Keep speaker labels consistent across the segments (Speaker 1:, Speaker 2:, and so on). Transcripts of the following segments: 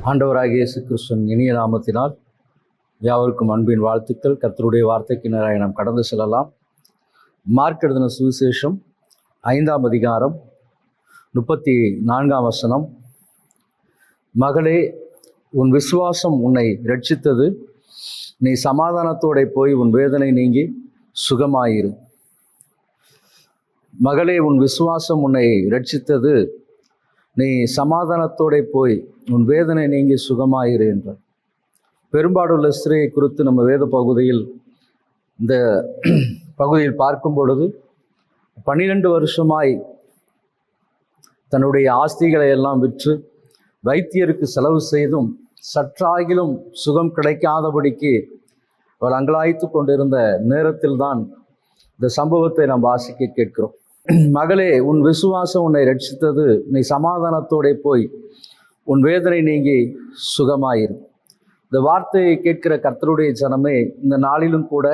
Speaker 1: ஆண்டவராகிய இயேசு கிறிஸ்துவின் இனிய நாமத்தினால் யாவருக்கும் அன்பின் வாழ்த்துக்கள். கர்த்தருடைய வார்த்தைக்கு நேராக நாம் கடந்து செல்லலாம். மார்க் எழுதின சுவிசேஷம் 5ஆம் அதிகாரம் 34ஆம் வசனம். மகளே, உன் விசுவாசம் உன்னை இரட்சித்தது. நீ சமாதானத்தோടെ போய் உன் வேதனை நீங்கி சுகமாயிரு. மகளே, உன் விசுவாசம் உன்னை இரட்சித்தது. நீ சமாதானத்தோടെ போய் உன் வேதனை நீங்கி சுகமாயிரு என்றார். பெரும்பாடுள்ள ஸ்திரீயை குறித்து நம்ம வேத பகுதியில் இந்த பகுதியில் பார்க்கும் பொழுது 12 வருஷமாய் தன்னுடைய ஆஸ்திகளை எல்லாம் விற்று வைத்தியருக்கு செலவு செய்தும் சற்றாகிலும் சுகம் கிடைக்காதபடிக்கு அவர் அங்கலாய்த்து கொண்டிருந்த நேரத்தில்தான் இந்த சம்பவத்தை நாம் வாசிக்க கேட்கிறோம். மகளே, உன் விசுவாசம் உன்னை ரட்சித்தது. நீ சமாதானத்தோടെ போய் உன் வேதனை நீங்கி சுகமாயிரு. இந்த வார்த்தையை கேட்கிற கர்த்தருடைய ஜனமே, இந்த நாளிலும் கூட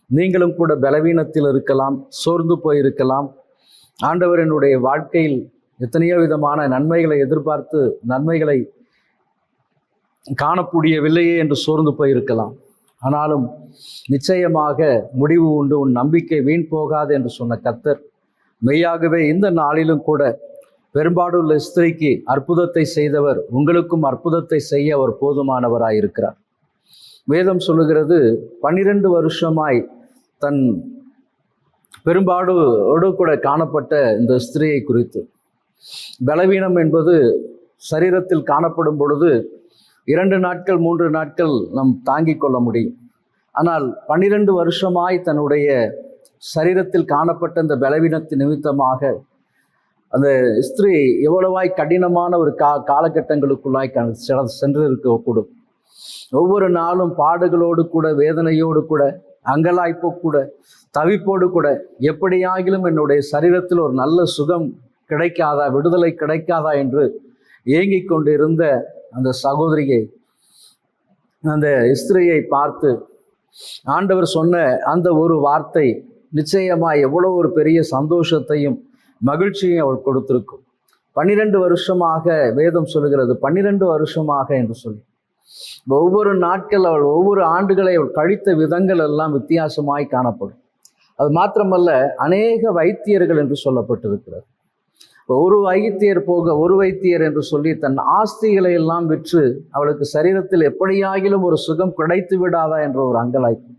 Speaker 1: நீங்களும் கூட பலவீனத்தில் இருக்கலாம், சோர்ந்து போயிருக்கலாம். ஆண்டவர் என்னுடைய வாழ்க்கையில் எத்தனையோ விதமான நன்மைகளை எதிர்பார்த்து நன்மைகளை காணக்கூடியவில்லையே என்று சோர்ந்து போயிருக்கலாம். ஆனாலும் நிச்சயமாக முடிவு உண்டு, உன் நம்பிக்கை வீண் போகாது என்று சொன்ன கர்த்தர் மெய்யாகவே இந்த நாளிலும் கூட பெரும்பாடுள்ள ஸ்திரீக்கு அற்புதத்தை செய்தவர் உங்களுக்கும் அற்புதத்தை செய்ய அவர் போதுமானவராயிருக்கிறார். வேதம் சொல்லுகிறது, 12 வருஷமாய் தன் பெரும்பாடோடு கூட காணப்பட்ட இந்த ஸ்திரீயை குறித்து. பலவீனம் என்பது சரீரத்தில் காணப்படும் பொழுது 2 நாட்கள் 3 நாட்கள் நாம் தாங்கிக் கொள்ள முடியும். ஆனால் 12 வருஷமாய் தன்னுடைய சரீரத்தில் காணப்பட்ட இந்த பலவீனத்தின் நிமித்தமாக அந்த ஸ்திரீ எவ்வளவாய் கடினமான ஒரு காலகட்டங்களுக்குள்ளாய் சென்று இருக்கக்கூடும். ஒவ்வொரு நாளும் பாடுகளோடு கூட, வேதனையோடு கூட, அங்கலாய்ப்போ கூட, தவிப்போடு கூட, எப்படியாகிலும் என்னுடைய சரீரத்தில் ஒரு நல்ல சுகம் கிடைக்காதா, விடுதலை கிடைக்காதா என்று ஏங்கிக் கொண்டிருந்த அந்த சகோதரியை, அந்த ஸ்திரீயை பார்த்து ஆண்டவர் சொன்ன அந்த ஒரு வார்த்தை நிச்சயமாய் எவ்வளோ ஒரு பெரிய சந்தோஷத்தையும் மகிழ்ச்சியும் அவள் கொடுத்திருக்கும். 12 வருஷமாக வேதம் சொல்லுகிறது, 12 வருஷமாக என்று சொல்லி ஒவ்வொரு நாட்கள் அவள் ஒவ்வொரு ஆண்டுகளை அவள் கழித்த விதங்கள் எல்லாம் வித்தியாசமாய் காணப்படும். அது மாத்திரமல்ல, அநேக வைத்தியர்கள் என்று சொல்லப்பட்டிருக்கிறது. ஒரு வைத்தியர் என்று சொல்லி தன் ஆஸ்திகளை எல்லாம் விற்று அவளுக்கு சரீரத்தில் எப்படியாகிலும் ஒரு சுகம் கிடைத்து விடாதா என்ற ஒரு அங்கலாய்ப்பு.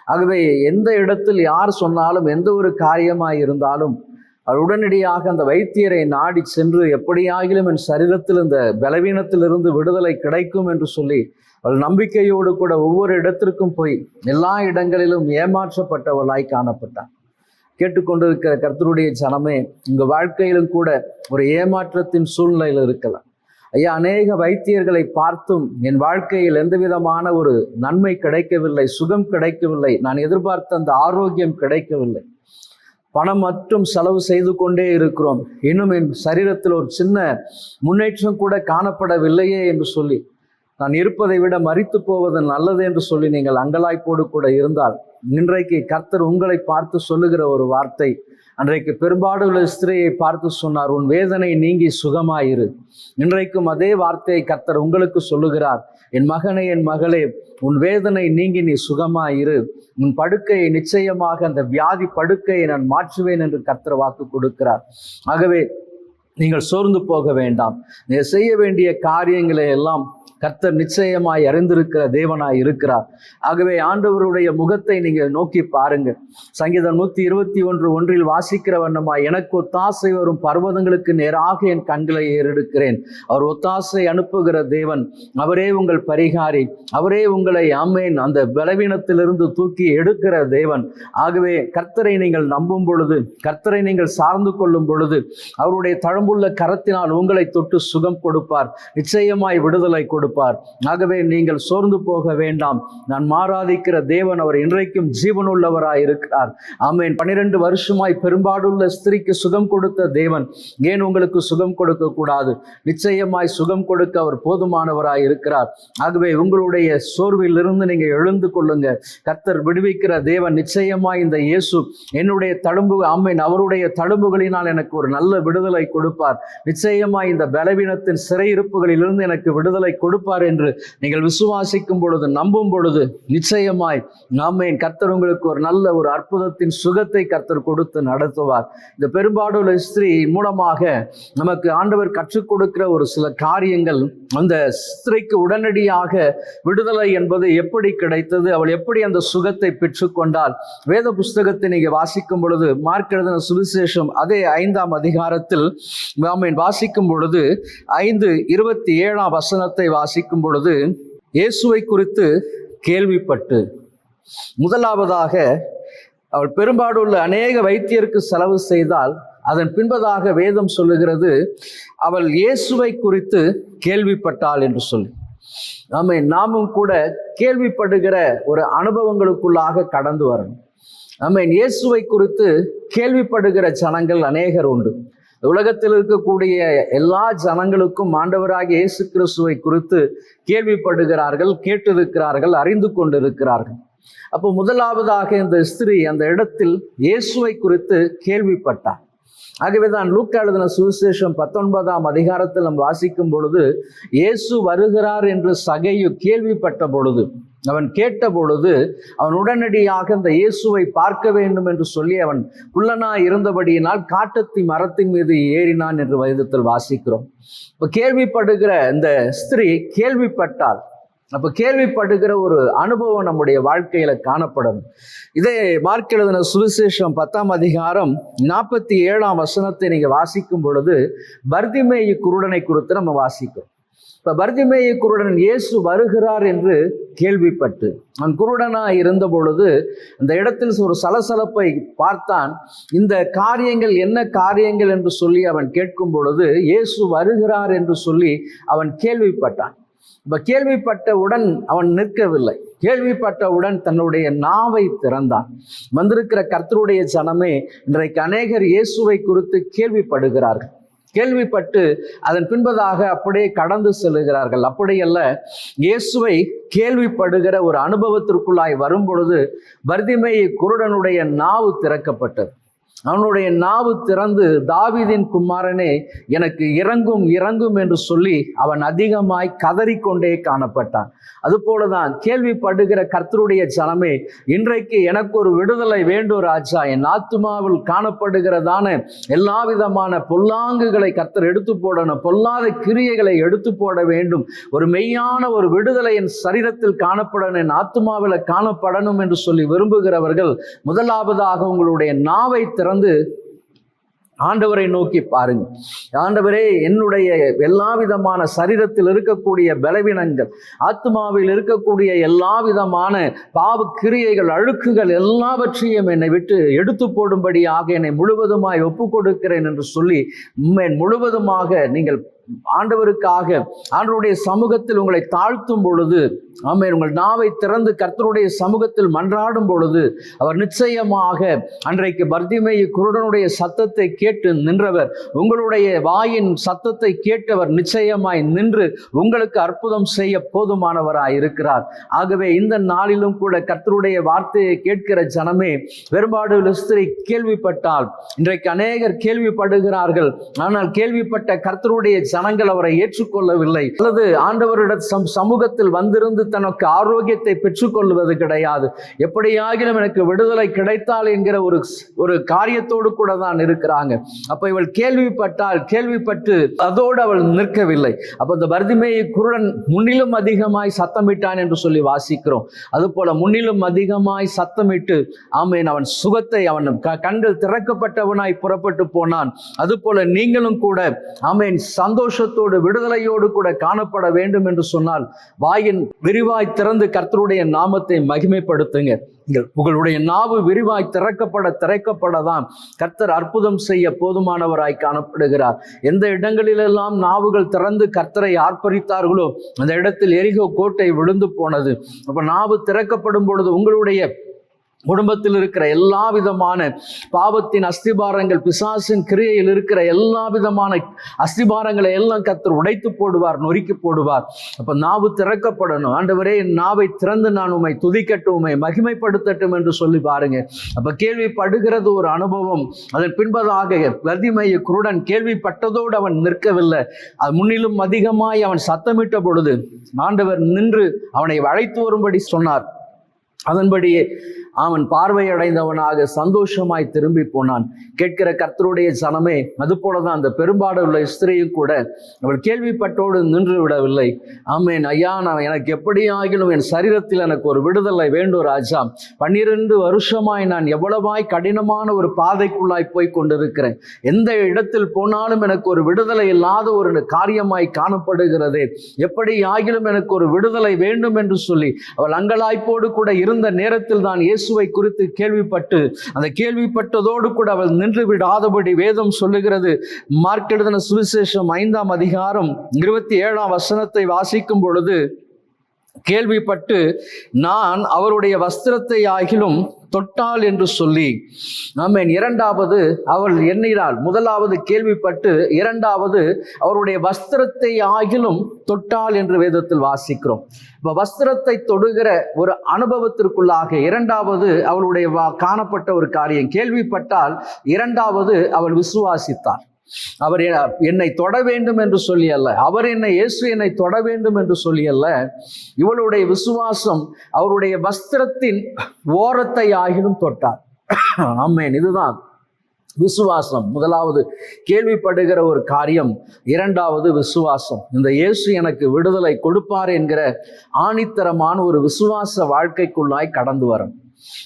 Speaker 1: ஆகவே எந்த இடத்தில் யார் சொன்னாலும், எந்த ஒரு காரியமாய் இருந்தாலும் அவள் உடனடியாக அந்த வைத்தியரை நாடி சென்று எப்படியாகிலும் என் சரீரத்தில் இந்த பலவீனத்திலிருந்து விடுதலை கிடைக்கும் என்று சொல்லி அவள் நம்பிக்கையோடு கூட ஒவ்வொரு இடத்திற்கும் போய் எல்லா இடங்களிலும் ஏமாற்றப்பட்டவளாய் காணப்பட்டாள். கேட்டுக்கொண்டிருக்கிற கர்த்தருடைய ஜனமே, உங்கள் வாழ்க்கையிலும் கூட ஒரு ஏமாற்றத்தின் சூழ்நிலையில் இருக்கலாம். ஐயா, அநேக வைத்தியர்களை பார்த்தும் என் வாழ்க்கையில் எந்த விதமான ஒரு நன்மை கிடைக்கவில்லை, சுகம் கிடைக்கவில்லை, நான் எதிர்பார்த்த அந்த ஆரோக்கியம் கிடைக்கவில்லை, பணம் மற்றும் செலவு செய்து கொண்டே இருக்கிறோம், இன்னும் என் சரீரத்தில் ஒரு சின்ன முன்னேற்றம் கூட காணப்படவில்லையே என்று சொல்லி நான் இருப்பதை விட மரித்து போவது நல்லது என்று சொல்லி நீங்கள் அங்கலாய்ப்போடு கூட இருந்தால், இன்றைக்கு கர்த்தர் உங்களை பார்த்து சொல்லுகிற ஒரு வார்த்தை, அன்றைக்கு பெரும்பாடுள்ள ஸ்திரீயை பார்த்து சொன்னார், உன் வேதனை நீங்கி சுகமாயிரு. இன்றைக்கும் அதே வார்த்தையை கர்த்தர் உங்களுக்கு சொல்லுகிறார், என் மகனே, என் மகளே, உன் வேதனை நீங்கி நீ சுகமாயிரு. உன் படுக்கையை நிச்சயமாக, அந்த வியாதி படுக்கையை நான் மாற்றுவேன் என்று கர்த்தர் வாக்கு கொடுக்கிறார். ஆகவே நீங்கள் சோர்ந்து போக வேண்டாம். நீங்கள் செய்ய வேண்டிய காரியங்களை எல்லாம் கர்த்தர் நிச்சயமாய் அறிந்திருக்கிற தேவனாய் இருக்கிறார். ஆகவே ஆண்டவருடைய முகத்தை நீங்கள் நோக்கி பாருங்க. சங்கீதம் 121:1 வாசிக்கிற வண்ணமாய், எனக்கு ஒத்தாசை வரும் பர்வதங்களுக்கு நேராக என் கண்களை ஏறெடுக்கிறேன். அவர் ஒத்தாசை அனுப்புகிற தேவன், அவரே உங்கள் பரிகாரி, அவரே உங்களை அந்த பலவீனத்திலிருந்து தூக்கி எடுக்கிற தேவன். ஆகவே கர்த்தரை நீங்கள் நம்பும் பொழுது, கர்த்தரை நீங்கள் சார்ந்து கொள்ளும் பொழுது, அவருடைய தழும்புள்ள கரத்தினால் உங்களை தொட்டு சுகம் கொடுப்பார், நிச்சயமாய் விடுதலை கொடுப்பார். கொடுப்பார். ஆகவே நீங்கள் சோர்ந்து போக வேண்டாம். நான் மாறாதிக்கிற தேவன், அவர் இன்றைக்கும் ஜீவனுள்ளவராய் இருக்கிறார். ஆமென். 12 வருஷமாய் பெரும்பாடுள்ள ஸ்திரீக்கு சுகம் கொடுத்த தேவன் ஏன் உங்களுக்கு சுகம் கொடுக்க கூடாது? நிச்சயமாய் சுகம் கொடுக்க அவர் போதுமானவராய் இருக்கிறார். ஆகவே உங்களுடைய சோர்விலிருந்து நீங்க எழுந்து கொள்ளுங்க. கர்த்தர் விடுவிக்கிற தேவன். நிச்சயமாய் இந்த இயேசு என்னுடைய தழும்பு, ஆமென், அவருடைய தழும்புகளினால் எனக்கு ஒரு நல்ல விடுதலை கொடுப்பார். நிச்சயமாய் இந்த பலவீனத்தின் சிறையிருப்புகளிலிருந்து எனக்கு விடுதலை கொடுப்பார் என்று நீங்கள் விசுவாசிக்கும் பொழுது, நம்பும் பொழுது, நிச்சயமாய் ஆமென், கர்த்தர் உங்களுக்கு ஒரு நல்ல ஒரு அற்புதத்தின் சுகத்தை கர்த்தர் கொடுத்து நடத்துவார். இந்த பெரும்பாடுள்ள ஸ்திரீ மூலமாக நமக்கு ஆண்டவர் கற்றுக் கொடுக்கிற ஒரு சில காரியங்கள், அந்த ஸ்திரீக்கு உடனடியாக விடுதலை என்பது எப்படி கிடைத்தது, அவள் எப்படி அந்த சுகத்தை பெற்றுக்கொண்டால், வேத புஸ்தகத்தை நீங்க வாசிக்கும் பொழுது, மார்க் எழுதின சுவிசேஷம் அதே 5ஆம் அதிகாரத்தில் வாசிக்கும் பொழுது 5:27 வசனத்தை வாசிக்கும் பொழுது, இயேசுவை குறித்து கேள்விப்பட்டு, முதலாவதாக அவள் பெரும்பாடுள்ள அநேக வைத்தியருக்கு செலவு செய்தால், அதன் பின்பதாக வேதம் சொல்லுகிறது அவள் இயேசுவை குறித்து கேள்விப்பட்டாள் என்று சொல்லி. நாமும் கூட கேள்விப்படுகிற ஒரு அனுபவங்களுக்குள்ளாக கடந்து வரணும். இயேசுவை குறித்து கேள்விப்படுகிற ஜனங்கள் அநேகர் உண்டு. உலகத்தில் இருக்கக்கூடிய எல்லா ஜனங்களுக்கும் ஆண்டவராகிய இயேசு கிறிஸ்துவை குறித்து கேள்விப்படுகிறார்கள், கேட்டிருக்கிறார்கள், அறிந்து கொண்டிருக்கிறார்கள். அப்போ முதலாவதாக இந்த ஸ்திரீ அந்த இடத்தில் இயேசுவை குறித்து கேள்விப்பட்டார். ஆகவேதான் லூக்கா எழுதின சுவிசேஷம் 19ஆம் அதிகாரத்தில் நாம் வாசிக்கும் பொழுது, இயேசு வருகிறார் என்று சகையு கேள்விப்பட்ட பொழுது, அவன் கேட்ட பொழுது, அவன் உடனடியாக இந்த இயேசுவை பார்க்க வேண்டும் என்று சொல்லி அவன் குள்ளனாய் இருந்தபடியினால் காட்டத்தி மரத்தின் மீது ஏறினான் என்று வேதத்தில் வாசிக்கிறோம். இப்போ கேள்விப்படுகிற இந்த ஸ்திரீ கேள்விப்பட்டாள். அப்போ கேள்விப்படுகிற ஒரு அனுபவம் நம்முடைய வாழ்க்கையில காணப்படும். இதே மார்க் எழுதின சுவிசேஷம் 10ஆம் அதிகாரம் 47ஆம் வசனத்தை நீங்க வாசிக்கும் பொழுது, பர்திமேயு குருடனை குறித்து நம்ம வாசிக்கிறோம். இப்ப பர்திமேயு குருடன் இயேசு வருகிறார் என்று கேள்விப்பட்டு, அவன் குருடனாய் இருந்த பொழுது அந்த இடத்தில் ஒரு சலசலப்பை பார்த்தான். இந்த காரியங்கள் என்ன காரியங்கள் என்று சொல்லி அவன் கேட்கும் பொழுது, இயேசு வருகிறார் என்று சொல்லி அவன் கேள்விப்பட்டான். இப்ப கேள்விப்பட்டவுடன் அவன் நிற்கவில்லை. கேள்விப்பட்டவுடன் தன்னுடைய நாவை திறந்தான். வந்திருக்கிற கர்த்தருடைய ஜனமே, இன்றைக்கு அநேகர் இயேசுவை குறித்து கேள்விப்படுகிறார்கள். கேள்விப்பட்டு அதன் பின்பதாக அப்படியே கடந்து செல்லுகிறார்கள். அப்படியல்ல, இயேசுவை கேள்விப்படுகிற ஒரு அனுபவத்திற்குள்ளாய் வரும் பொழுது பர்திமேயு குருடனுடைய நாவு திறக்கப்பட்டது. அவனுடைய நாவு திறந்து, தாவீதின் குமாரனே எனக்கு இறங்கும் இறங்கும் என்று சொல்லி அவன் அதிகமாய் கதறிக்கொண்டே காணப்பட்டான். அதுபோலதான் கேள்விப்படுகிற கர்த்தருடைய ஜனமே, இன்றைக்கு எனக்கு ஒரு விடுதலை வேண்டும் ராஜா, என் ஆத்துமாவில் காணப்படுகிறதான எல்லா விதமான பொல்லாங்குகளை கர்த்தர் எடுத்து போடணும், பொல்லாத கிரியைகளை எடுத்து போட வேண்டும், ஒரு மெய்யான ஒரு விடுதலை என் சரீரத்தில் காணப்படணும், என் ஆத்துமாவில் காணப்படணும் என்று சொல்லி விரும்புகிறவர்கள் முதலாவதாக உங்களுடைய நாவை திறந்து ஆண்டவரை நோக்கி பாருங்க. ஆண்டவரே, என்னுடைய எல்லா விதமான சரீரத்தில் இருக்கக்கூடிய பலவீனங்கள், ஆத்மாவில் இருக்கக்கூடிய எல்லா விதமான பாவ கிரியைகள், அழுக்குகள் எல்லாவற்றையும் என்னை விட்டு எடுத்து போடும்படியாக என்னை முழுவதுமாய் ஒப்பு கொடுக்கிறேன் என்று சொல்லி முழுவதுமாக நீங்கள் ஆண்டவருக்காக ஆண்டவருடைய சமூகத்தில் உங்களை தாழ்த்தும் பொழுது, ஆமென், உங்கள் நாவை திறந்து கர்த்தருடைய சமூகத்தில் மன்றாடும் பொழுது, அவர் நிச்சயமாக அன்றைக்கு பர்திமேயு குருடனுடைய சத்தத்தை கேட்டு நின்றவர், உங்களுடைய வாயின் சத்தத்தை கேட்டவர் நிச்சயமாய் நின்று உங்களுக்கு அற்புதம் செய்ய போதுமானவராய் இருக்கிறார். ஆகவே இந்த நாளிலும் கூட கர்த்தருடைய வார்த்தையை கேட்கிற ஜனமே, பெரும்பாடு ஸ்திரீ கேள்விப்பட்டால், இன்றைக்கு அநேகர் கேள்விப்படுகிறார்கள், ஆனால் கேள்விப்பட்ட கர்த்தருடைய ஜனங்கள் அவரை ஏற்றுக்கொள்ளவில்லை, அல்லது ஆண்டவரிட சமூகத்தில் வந்திருந்து தனக்கு ஆரோக்கியத்தை பெற்றுக்கொள்வது கிடையாது. எப்படியாகிலும் எனக்கு விடுதலை கிடைத்தால் என்கிற ஒரு காரியத்தோடு கூட தான் இருக்கிறாங்க. அப்ப இவள் கேள்விப்பட்டு அதோடு அவள் நிற்கவில்லை. அப்ப இந்த பர்திமேயு குருடன் முன்னிலும் அதிகமாய் சத்தமிட்டான் என்று சொல்லி வாசிக்கிறோம். அதுபோல முன்னிலும் அதிகமாய் சத்தமிட்டு, ஆமென், அவன் சுகத்தை, அவன் கண்கள் திறக்கப்பட்டவனாய் புறப்பட்டு போனான். அதுபோல நீங்களும் கூட, ஆமென், சந்தோஷ சந்தோஷத்தோடு விடுதலையோடு கூட காணப்பட வேண்டும் என்று சொன்னால் வாயின் விரிவாய் திறந்து கர்த்தருடைய நாமத்தை மகிமைப்படுத்துங்க. உங்களுடைய நாவு விரிவாய் திறக்கப்படதான் கர்த்தர் அற்புதம் செய்ய போதுமானவராய் காணப்படுகிறார். எந்த இடங்களிலெல்லாம் நாவுகள் திறந்து கர்த்தரை ஆர்ப்பரித்தார்களோ அந்த இடத்தில் எரிகோ கோட்டை விழுந்து போனது. அப்ப நாவு திறக்கப்படும் பொழுது உங்களுடைய குடும்பத்தில் இருக்கிற எல்லா விதமான பாவத்தின் அஸ்திபாரங்கள், பிசாசின் கிரியையில் இருக்கிற எல்லா விதமான அஸ்திபாரங்களை எல்லாம் கர்த்தர் உடைத்து போடுவார், நொறுக்கி போடுவார். அப்ப நாவு திறக்கப்படணும். ஆண்டவரே, என் நாவை திறந்து நான் உம்மை துதிக்கட்டும், உம்மை மகிமைப்படுத்தட்டும் என்று சொல்லி பாருங்க. அப்ப கேள்விப்படுகிறது ஒரு அனுபவம். அதன் பின்பதாக வதிமைய குருடன் கேள்விப்பட்டதோடு அவன் நிற்கவில்லை. அது முன்னிலும் அதிகமாய் அவன் சத்தமிட்ட பொழுது ஆண்டவர் நின்று அவனை அழைத்து வரும்படி சொன்னார். அதன்படியே அவன் பார்வையடைந்தவனாக சந்தோஷமாய் திரும்பி போனான். கேட்கிற கர்த்தருடைய ஜனமே, அது போலதான் அந்த பெரும்பாடு உள்ள ஸ்திரீயும் கூட அவள் கேள்விப்பட்டோடு நின்று விடவில்லை. ஆமேன். ஐயா, நான் எனக்கு எப்படியாகிலும் என் சரீரத்தில் எனக்கு ஒரு விடுதலை வேண்டும் ராஜா. 12 வருஷமாய் நான் எவ்வளவாய் கடினமான ஒரு பாதைக்குள்ளாய் போய் கொண்டிருக்கிறேன். எந்த இடத்தில் போனாலும் எனக்கு ஒரு விடுதலை இல்லாத ஒரு காரியமாய் காணப்படுகிறது. எப்படி ஆகிலும் எனக்கு ஒரு விடுதலை வேண்டும் என்று சொல்லி அவள் அங்கலாய்ப்போடு கூட இருந்த நேரத்தில் தான் இயேசுவை குறித்து கேள்விப்பட்டு அந்த கேள்விப்பட்டதோடு கூட அவள் நின்று விடாதபடி வேதம் சொல்லுகிறது. மார்க் எழுதின சுவிசேஷம் 5ஆம் அதிகாரம் 27ஆம் வசனத்தை வாசிக்கும் பொழுது, கேள்விப்பட்டு நான் அவருடைய வஸ்திரத்தை ஆகிலும் தொட்டாள் என்று சொல்லி, ஆமென். இரண்டாவது அவள் எண்ணினாள். முதலாவது கேள்விப்பட்டு, இரண்டாவது அவருடைய வஸ்திரத்தை ஆகிலும் தொட்டாள் என்று வேதத்தில் வாசிக்கிறோம். இப்ப வஸ்திரத்தை தொடுகிற ஒரு அனுபவத்திற்குள்ளாக இரண்டாவது அவளுடைய காணப்பட்ட ஒரு காரியம். கேள்விப்பட்டால், இரண்டாவது அவள் விசுவாசித்தாள். அவர் என்னை தொட வேண்டும் என்று சொல்லி அல்ல, அவர் இயேசு என்னை தொட வேண்டும் என்று சொல்லி அல்ல. இவளுடைய விசுவாசம் அவருடைய வஸ்திரத்தின் ஓரத்தை ஆகிலும் தொட்டார். ஆமென். இதுதான் விசுவாசம். முதலாவது கேள்விப்படுகிற ஒரு காரியம், இரண்டாவது விசுவாசம். இந்த இயேசு எனக்கு விடுதலை கொடுப்பார் என்கிற ஆணித்தரமான ஒரு விசுவாச வாழ்க்கைக்குள்ளாய் கடந்து வரும்.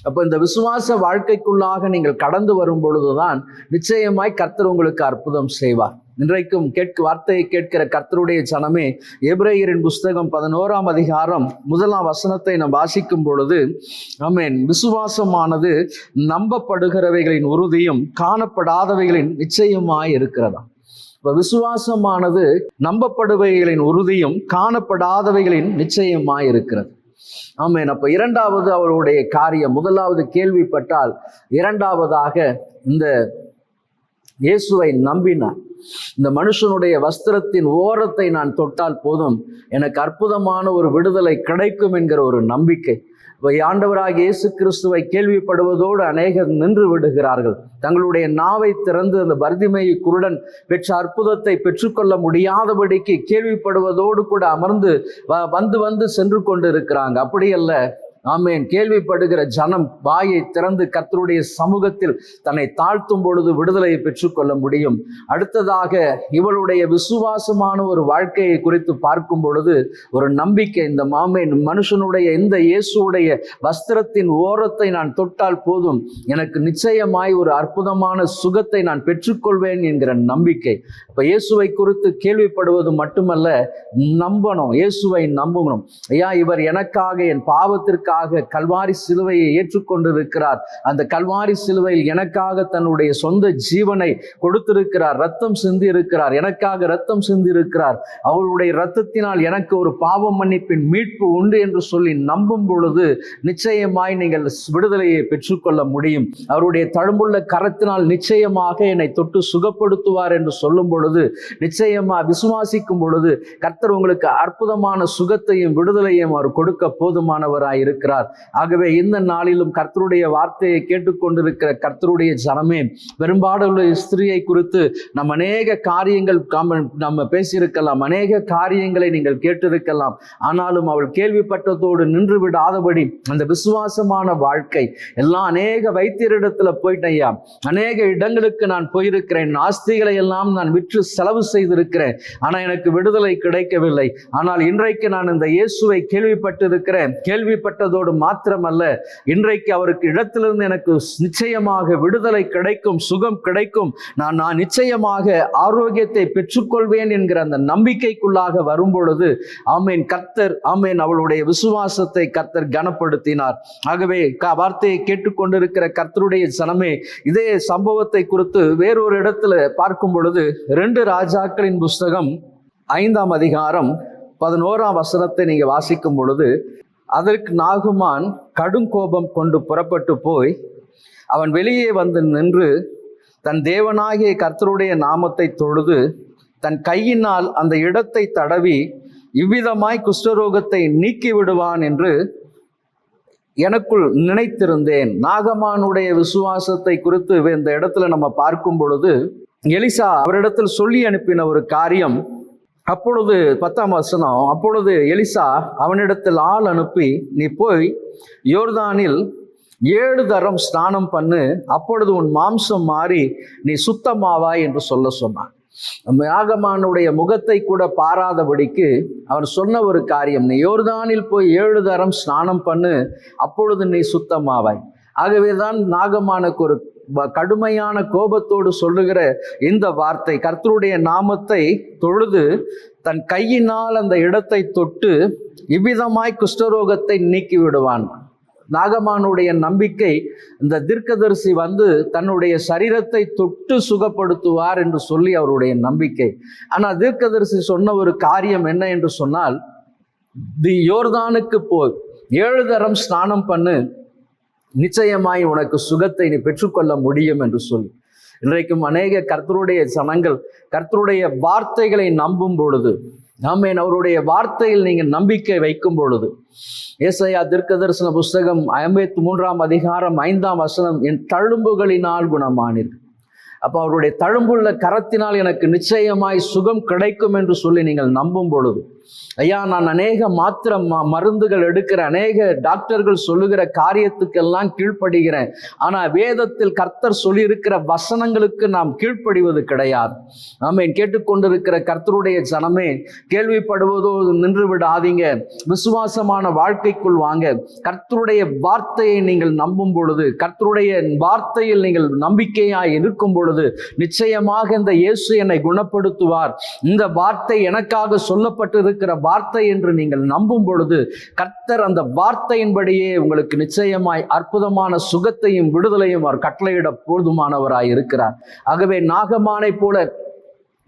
Speaker 1: அப்போ இந்த விசுவாச வாழ்க்கைக்குள்ளாக நீங்கள் கடந்து வரும் பொழுதுதான் நிச்சயமாய் கர்த்தர் உங்களுக்கு அற்புதம் செய்வார். இன்றைக்கும் வார்த்தையை கேட்கிற கர்த்தருடைய ஜனமே, எபிரேயரின் புஸ்தகம் 11ஆம் அதிகாரம் 1ஆம் வசனத்தை நாம் வாசிக்கும் பொழுது, ஆமென், விசுவாசமானது நம்பப்படுகிறவைகளின் உறுதியும் காணப்படாதவைகளின் நிச்சயமாய் இருக்கிறதா. இப்ப விசுவாசமானது நம்பப்படுவைகளின் உறுதியும் காணப்படாதவைகளின் நிச்சயமாய் இருக்கிறது. ஆமென். அப்ப இரண்டாவது அவருடைய காரியம், முதலாவது கேள்விப்பட்டால், இரண்டாவதாக இந்த இயேசுவை நம்பினார். இந்த மனுஷனுடைய வஸ்திரத்தின் ஓரத்தை நான் தொட்டால் போதும், எனக்கு அற்புதமான ஒரு விடுதலை கிடைக்கும் என்கிற ஒரு நம்பிக்கை. ஆண்டவராக இயேசு கிறிஸ்துவை கேள்விப்படுவதோடு அநேகர் நின்று விடுகிறார்கள். தங்களுடைய நாவை திறந்து அந்த பர்திமேயு குருடன் பெற்ற அற்புதத்தை பெற்றுக்கொள்ள முடியாதபடிக்கு கேள்விப்படுவதோடு கூட அமர்ந்து வந்து சென்று கொண்டு இருக்கிறாங்க. அப்படி அல்ல. ஆமென். கேள்விப்படுகிற ஜனம் வாயை திறந்து கர்த்தருடைய சமூகத்தில் தன்னை தாழ்த்தும் பொழுது விடுதலையை பெற்றுக்கொள்ள முடியும். அடுத்ததாக இவளுடைய விசுவாசமான ஒரு வாழ்க்கையை குறித்து பார்க்கும் பொழுது ஒரு நம்பிக்கை, இந்த மனுஷனுடைய இந்த இயேசுடைய வஸ்திரத்தின் ஓரத்தை நான் தொட்டால் போதும், எனக்கு நிச்சயமாய் ஒரு அற்புதமான சுகத்தை நான் பெற்றுக்கொள்வேன் என்கிற நம்பிக்கை. இப்ப இயேசுவை குறித்து கேள்விப்படுவது மட்டுமல்ல, நம்பணும், இயேசுவை நம்பணும். ஐயா, இவர் எனக்காக என் பாவத்திற்காக கல்வாரி சிலுவையை ஏற்றுக்கொண்டிருக்கிறார். அந்த கல்வாரி சிலுவையில் எனக்காக தன்னுடைய சொந்த ஜீவனை கொடுத்திருக்கிறார், ரத்தம் சிந்தி இருக்கிறார், எனக்காக ரத்தம் சிந்தி இருக்கிறார். அவருடைய ரத்தத்தினால் எனக்கு ஒரு பாவம் மன்னிப்பின் மீட்பு உண்டு என்று சொல்லி நம்பும் பொழுது நிச்சயமாய் நீங்கள் விடுதலையை பெற்றுக்கொள்ள முடியும். அவருடைய தழும்புள்ள கரத்தினால் நிச்சயமாக என்னை தொட்டு சுகப்படுத்துவார் என்று சொல்லும் பொழுது, நிச்சயமா விசுவாசிக்கும் பொழுது கர்த்தர் உங்களுக்கு அற்புதமான சுகத்தையும் விடுதலையும் அவர் கொடுக்க போதுமானவராய் இருக்கிறார். ஆகவே இந்த நாளிலும் கர்த்தருடைய வார்த்தையை கேட்டுக்கொண்டிருக்கிற கர்த்தருடைய ஜனமே, பெரும்பாடுள்ள ஸ்திரியை குறித்து நம்ம அநேக காரியங்கள் நம்ம பேசியிருக்கலாம், அநேக காரியங்களை நீங்கள் கேட்டிருக்கலாம். ஆனாலும் அவள் கேள்விப்பட்டதோடு நின்று விடாதபடி அந்த விசுவாசமான வாழ்க்கை எல்லாம் அநேக வைத்தியரிடத்துல போயிட்டையா, அநேக இடங்களுக்கு நான் போயிருக்கிறேன், ஆஸ்திகளை எல்லாம் நான் விற்று செலவு செய்திருக்கிறேன், ஆனா எனக்கு விடுதலை கிடைக்கவில்லை. ஆனால் இன்றைக்கு நான் இந்த இயேசுவை கேள்விப்பட்டிருக்கிறேன், கேள்விப்பட்டதோடு சொன்னதோடு மாத்திரமல்ல, இன்றைக்கு அவருக்கு இடத்திலிருந்து எனக்கு நிச்சயமாக விடுதலை கிடைக்கும், சுகம் கிடைக்கும், நான் நிச்சயமாக ஆரோக்கியத்தை பெற்றுக்கொள்வேன் என்கிற அந்த நம்பிக்கைக்குள்ளாக வரும் பொழுது ஆமேன் கர்த்தர் அவளுடைய விசுவாசத்தை கர்த்தர் கனப்படுத்தினார். ஆகவே வார்த்தையை கேட்டுக்கொண்டிருக்கிற கர்த்தருடைய ஜனமே, இதே சம்பவத்தை குறித்து வேறொரு இடத்துல பார்க்கும் பொழுது 2 ராஜாக்களின் புஸ்தகம் 5ஆம் அதிகாரம் 11ஆம் வசனத்தை நீங்க வாசிக்கும் பொழுது, அதற்கு நாகுமான் கடும் கோபம் கொண்டு புறப்பட்டு போய் அவன் வெளியே வந்து நின்று தன் தேவனாகிய கர்த்தருடைய நாமத்தை தொழுது தன் கையினால் அந்த இடத்தை தடவி இவ்விதமாய் குஷ்டரோகத்தை நீக்கி விடுவான் என்று எனக்குள் நினைத்திருந்தேன். நாகமானுடைய விசுவாசத்தை குறித்து இந்த இடத்துல நம்ம பார்க்கும் பொழுது, எலிசா அவரிடத்தில் சொல்லி அனுப்பின ஒரு காரியம். அப்பொழுது 10ஆம் வசனம், அப்பொழுது எலிசா அவனிடத்தில் ஆள் அனுப்பி, நீ போய் யோர்தானில் 7 தரம் ஸ்நானம் பண்ணு, அப்பொழுது உன் மாம்சம் மாறி நீ சுத்தமாவாய் என்று சொன்னான். நாகமானுடைய முகத்தை கூட பாராதபடிக்கு அவன் சொன்ன ஒரு காரியம், நீ யோர்தானில் போய் 7 தரம் ஸ்நானம் பண்ணு, அப்பொழுது நீ சுத்தமாவாய். ஆகவேதான் நாகமானுக்கு ஒரு கடுமையான கோபத்தோடு சொல்லுகிற இந்த வார்த்தை, கர்த்தருடைய நாமத்தை தொழுது தன் கையினால் அந்த இடத்தை தொட்டு இவ்விதமாய் குஷ்டரோகத்தை நீக்கி விடுவான். நாகமானுடைய நம்பிக்கை, இந்த தீர்க்கதரிசி வந்து தன்னுடைய சரீரத்தை தொட்டு சுகப்படுத்துவார் என்று சொல்லி அவருடைய நம்பிக்கை. ஆனால் தீர்க்கதரிசி சொன்ன ஒரு காரியம் என்ன என்று சொன்னால், யோர்தானுக்கு போய் 7 தரம் ஸ்நானம் பண்ணு, நிச்சயமாய் உனக்கு சுகத்தை நீ பெற்றுக்கொள்ள முடியும் என்று சொல்லி. இன்றைக்கும் அநேக கர்த்தருடைய ஜனங்கள் கர்த்தருடைய வார்த்தைகளை நம்பும் பொழுது, ஆமென், அவருடைய வார்த்தையில் நீங்கள் நம்பிக்கை வைக்கும் பொழுது, ஏசாயா தீர்க்கதரிசன புஸ்தகம் 53ஆம் அதிகாரம் 5ஆம் வசனம், என் தழும்புகளினால் குணமானீர்கள். அப்போ அவருடைய தழும்புள்ள கரத்தினால் எனக்கு நிச்சயமாய் சுகம் கிடைக்கும் என்று சொல்லி நீங்கள் நம்பும் பொழுது, ஐயா, நான் அநேக மருந்துகள் எடுக்கிற, அநேக டாக்டர்கள் சொல்லுகிற காரியத்துக்கெல்லாம் கீழ்ப்படுகிறேன், ஆனால் வேதத்தில் கர்த்தர் சொல்லியிருக்கிற வசனங்களுக்கு நாம் கீழ்ப்படிவது கிடையாது. ஆமென். கேட்டுக்கொண்டிருக்கிற கர்த்தருடைய ஜனமே, கேள்விப்படுவதோ நின்று விடாதீங்க, விசுவாசமான வாழ்க்கைக்குள் வாங்க. கர்த்தருடைய வார்த்தையை நீங்கள் நம்பும் பொழுது, கர்த்தருடைய வார்த்தையில் நீங்கள் நம்பிக்கையாய் இருக்கும் பொழுது, நிச்சயமாக இந்த இயேசு என்னை குணப்படுத்துவார், இந்த வார்த்தை எனக்காக சொல்லப்பட்டிருக்கிற வார்த்தை என்று நீங்கள் நம்பும் பொழுது, கர்த்தர் அந்த வார்த்தையின்படியே உங்களுக்கு நிச்சயமாய் அற்புதமான சுகத்தையும் விடுதலையும் அவர் கட்டளையிட போதுமானவராய் இருக்கிறார். ஆகவே நாகமானை போல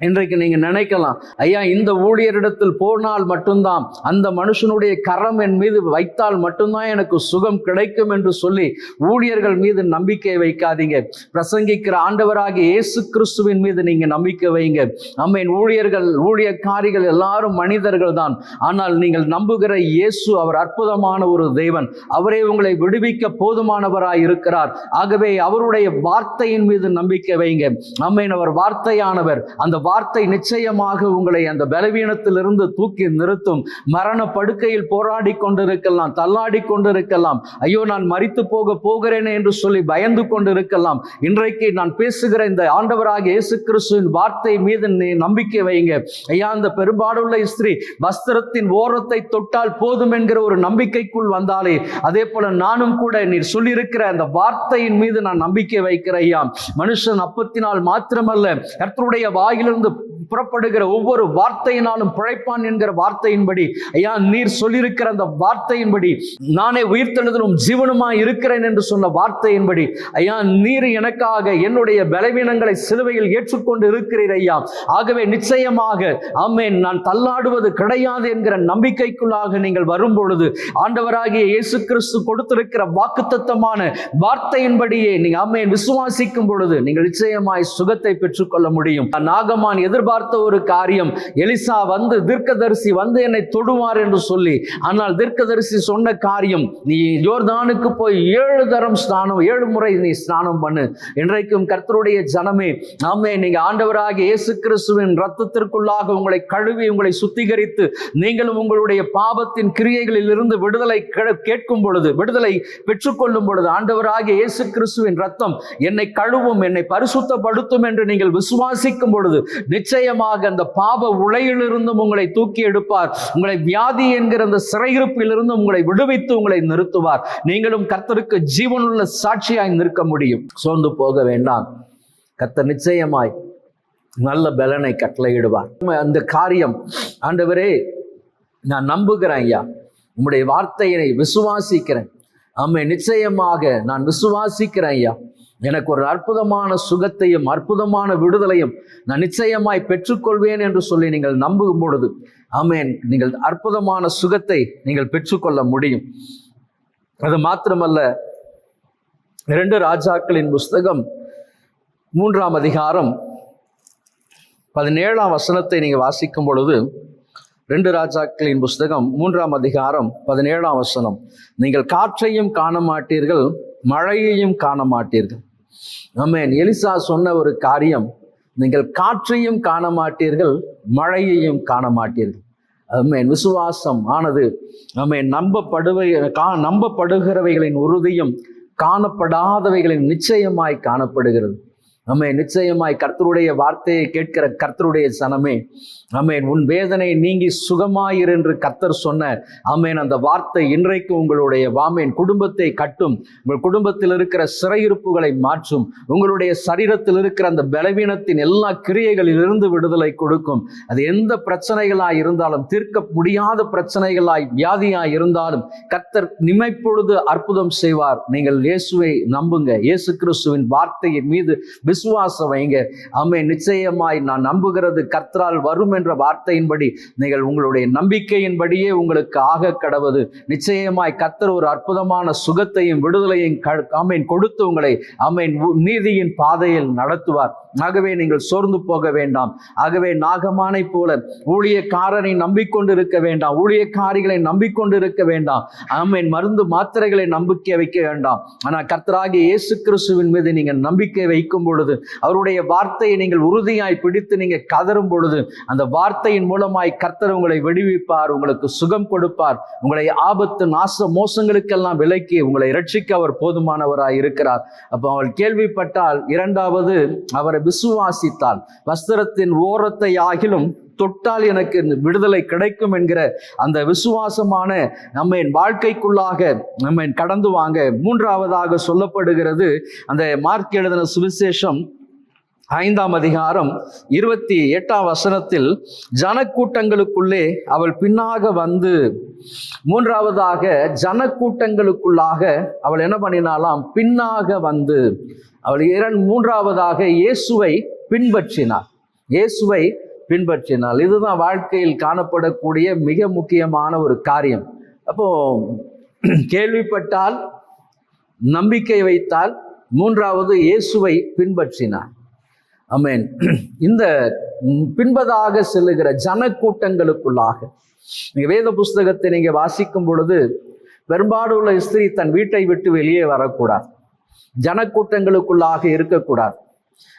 Speaker 1: இன்றைக்கு நீங்க நினைக்கலாம், ஐயா, இந்த ஊழியரிடத்தில் போனால் மட்டும்தான், அந்த மனுஷனுடைய கரம் என் மீது வைத்தால் மட்டும்தான் எனக்கு சுகம் கிடைக்கும் என்று சொல்லி ஊழியர்கள் மீது நம்பிக்கை வைக்காதீங்க. பிரசங்கிக்கிற ஆண்டவராகிய இயேசு கிறிஸ்துவின் மீது நீங்க நம்பிக்கை வைங்க. ஆமென். ஊழியக்காரிகள் எல்லாரும் மனிதர்கள் தான், ஆனால் நீங்கள் நம்புகிற இயேசு அவர் அற்புதமான ஒரு தேவன், அவரே உங்களை விடுவிக்க போதுமானவராய் இருக்கிறார். ஆகவே அவருடைய வார்த்தையின் மீது நம்பிக்கை வைங்க. ஆமென். அவர் வார்த்தையானவர். அந்த வார்த்தை நிச்சயமாக உங்களை அந்த பலவீனத்திலிருந்து தூக்கி நிறுத்தும். மரண படுக்கையில் போராடி கொண்டிருக்கலாம், தள்ளாடி கொண்டிருக்கலாம், ஐயோ நான் மரித்து போகிறேனே என்று சொல்லி பயந்து கொண்டிருக்கலாம். இன்றைக்கு நான் பேசுகிற இந்த ஆண்டவராகிய இயேசு கிறிஸ்துவின் வார்த்தை மீது நம்பிக்கை வைங்க. ஐயா, அந்த பெரும்பாடுள்ள ஸ்திரீ வஸ்திரத்தின் ஓரத்தை தொட்டால் போதும் என்கிற ஒரு நம்பிக்கைக்குள் வந்தாலே, அதே போல நானும் கூட நீர் சொல்லியிருக்கிற அந்த வார்த்தையின் மீது நான் நம்பிக்கை வைக்கிறேன். ஐயா, மனுஷன் அப்பத்தினால் மாத்திரமல்ல, கர்த்தருடைய வாயிலிருந்து புறப்படுகிற ஒவ்வொரு வார்த்தையினாலும் பிழைப்பான் என்கிற வார்த்தையின்படி, ஐயா, நீர் சொல்லியிருக்கிற அந்த வார்த்தையின்படி, நானே உயிர்த்தெழுதலும் ஜீவனுமாய் இருக்கிறேன் என்று சொன்ன வார்த்தையின்படி, ஐயா, நீர் எனக்காக என்னுடைய பலவீனங்களை சிலுவையில் ஏற்றுக்கொண்டு இருக்கிறீர் ஐயா. ஆகவே நிச்சயமாக ஆமென், நான் தள்ளாடுவது கிடையாது என்கிற நம்பிக்கைக்குள்ளாக நீங்கள் வரும் பொழுது, ஆண்டவராகிய இயேசு கிறிஸ்து கொடுத்திருக்கிற வாக்குத்தத்தமான வார்த்தையின்படியே நீங்க ஆமென் விசுவாசிக்கும் பொழுது நீங்கள் நிச்சயமாய் சுகத்தை பெற்றுக்கொள்ள முடியும். நாகமான் எதிர்பார்த்த ஒரு காரியம், எலிசா வந்து தீர்க்கதரிசி வந்து என்னை தொடுவார் என்று சொல்லி, ஆனால் தீர்க்கதரிசி சொன்ன காரியம், நீ யோர்தானுக்கு போய் 7 முறை நீ ஸ்நானம் பண்ணு. இன்றைக்கும் கர்த்தருடைய ஜனமே, ஆமென், நீங்க ஆண்டவராகிய இயேசு கிறிஸ்துவின் இரத்தத்திற்குள்ளாக உங்களை கழுவி உங்களை சுத்திகரித்து நீங்களும் உங்களுடைய பாவத்தின் கிரியைகளில் இருந்து விடுதலை கேட்கும் பொழுது, விடுதலை பெற்றுக்கொள்ளும் பொழுது, ஆண்டவராகிய இயேசு கிறிஸ்துவின் இரத்தம் என்னை கழுவும், என்னை பரிசுத்தப்படுத்தும் என்று நீங்கள் விசுவாசிக்கும் பொழுது, நிச்சயம் நிச்சயமாக அந்த பாவ உளையிலிருந்தும் உங்களை தூக்கி எடுப்பார். உங்களை வியாதி என்கிற அந்த சிறையிருப்பிலிருந்து உங்களை விடுவித்து உங்களை நிறுத்துவார். நீங்களும் கர்த்தருக்கு ஜீவனுள்ள சாட்சியாய் நிற்க முடியும். சோர்ந்து போக வேண்டாம். கர்த்தர் நிச்சயமாய் நல்ல பலனை கட்டளையிடுவார். அந்த காரியம், ஆண்டவரே நான் நம்புகிறேன் ஐயா, உம்முடைய வார்த்தையை விசுவாசிக்கிறேன். ஆமென். நிச்சயமாக நான் விசுவாசிக்கிறேன் ஐயா, எனக்கு ஒரு அற்புதமான சுகத்தையும் அற்புதமான விடுதலையும் நான் நிச்சயமாய் பெற்றுக்கொள்வேன் என்று சொல்லி நீங்கள் நம்பும் பொழுது, ஆமென், நீங்கள் அற்புதமான சுகத்தை நீங்கள் பெற்றுக்கொள்ள முடியும். அது மாத்திரமல்ல, 2 ராஜாக்களின் புஸ்தகம் 3ஆம் அதிகாரம் 17ஆம் வசனத்தை நீங்கள் வாசிக்கும் பொழுது, 2 ராஜாக்களின் புஸ்தகம் 3ஆம் அதிகாரம் 17ஆம் வசனம், நீங்கள் காற்றையும் காண மாட்டீர்கள், மழையையும் காண மாட்டீர்கள். ஆமென். எலிசா சொன்ன ஒரு காரியம், நீங்கள் காற்றையும் காண மாட்டீர்கள், மழையையும் காண மாட்டீர்கள். ஆமென். விசுவாசம் ஆனது ஆமென் நம்பப்படுகிறவைகளின் உறுதியும் காணப்படாதவைகளின் நிச்சயமாய் காணப்படுகிறது. ஆமென். நிச்சயமாய் கர்த்தருடைய வார்த்தையை கேட்கிற கர்த்தருடைய சனமே, ஆமென், உன் வேதனை நீங்கி சுகமாயிரு என்று கர்த்தர் சொன்ன ஆமென் அந்த வார்த்தை இன்றைக்கு உங்களுடைய ஆமென் குடும்பத்தை கட்டும். உங்கள் குடும்பத்தில் இருக்கிற சிறையிருப்புகளை மாற்றும். உங்களுடைய சரீரத்தில் இருக்கிற அந்த பலவீனத்தின் எல்லா கிரியைகளிலிருந்து விடுதலை கொடுக்கும். அது எந்த பிரச்சனைகளாய் இருந்தாலும், தீர்க்க முடியாத பிரச்சனைகளாய் வியாதியாய் இருந்தாலும் கர்த்தர் நிமைப்பொழுது அற்புதம் செய்வார். நீங்கள் இயேசுவை நம்புங்க. இயேசு கிறிஸ்துவின் வார்த்தையின் மீது விசுவாசம் வைங்க. ஆமென். நிச்சயமாய் நான் நம்புகிறது கர்த்தரால் வரும் என்ற வார்த்தையின்படி நீங்கள் உங்களுடைய நம்பிக்கையின்படியே உங்களுக்கு ஆக கடவது. நிச்சயமாய் கர்த்தர் ஒரு அற்புதமான சுகத்தையும் விடுதலையும் ஆமென் கொடுத்து உங்களை ஆமென் நீதியின் பாதையில் நடத்துவார். ஆகவே நீங்கள் சோர்ந்து போக வேண்டாம். ஆகவே நாகமானை போல ஊழியக்காரனை நம்பிக்கொண்டு இருக்க வேண்டாம், ஊழியக்காரிகளை நம்பிக்கொண்டு இருக்க வேண்டாம். ஆமென். மருந்து மாத்திரைகளை நம்பிக்கை வைக்க வேண்டாம். ஆனால் கர்த்தராகிய இயேசு கிறிஸ்துவின் மீது நீங்கள் நம்பிக்கை வைக்கும் பொழுது, அவருடைய வார்த்தையை நீங்கள் உறுதியாய் பிடித்து நீங்கள் கதரும் பொழுது, அந்த வார்த்தையின் மூலமாய் கர்த்தர் உங்களை விடுவிப்பார், உங்களுக்கு சுகம் கொடுப்பார். உங்களை ஆபத்து நாச மோசங்களுக்கெல்லாம் விலக்கி உங்களை இரட்சிக்க அவர் போதுமானவராய் இருக்கிறார். அப்போ அவள் கேள்விப்பட்டால், 2வது அவரை விசுவாசித்தால், வஸ்திரத்தின் ஓரத்தை ஆகிலும் தொட்டால் எனக்கு விடுதலை கிடைக்கும் என்கிற அந்த விசுவாசமான நம்ம வாழ்க்கைக்குள்ளாக நம்ம கடந்து வாங்க. 3வதாக சொல்லப்படுகிறது அந்த மார்க் எழுதின சுவிசேஷம் 5ஆம் அதிகாரம் 28ஆம் வசனத்தில், ஜனக்கூட்டங்களுக்குள்ளே அவள் பின்னாக வந்து, 3வதாக ஜனக்கூட்டங்களுக்குள்ளாக அவள் என்ன பண்ணினாலாம், பின்னாக வந்து அவள் 3வதாக இயேசுவை பின்பற்றினாள். இயேசுவை பின்பற்றினாள். இதுதான் வாழ்க்கையில் காணப்படக்கூடிய மிக முக்கியமான ஒரு காரியம். அப்போ கேள்விப்பட்டால், நம்பிக்கை வைத்தால், 3வது இயேசுவை பின்பற்றினார். ஆமென். இந்த பின்பதாக செல்லுகிற ஜனக்கூட்டங்களுக்குள்ளாக நீங்க வேத புஸ்தகத்தை நீங்க வாசிக்கும் பொழுது, பெரும்பாலுள்ள ஸ்திரீ தன் வீட்டை விட்டு வெளியே வரக்கூடாது, ஜனக்கூட்டங்களுக்குள்ளாக இருக்கக்கூடாது.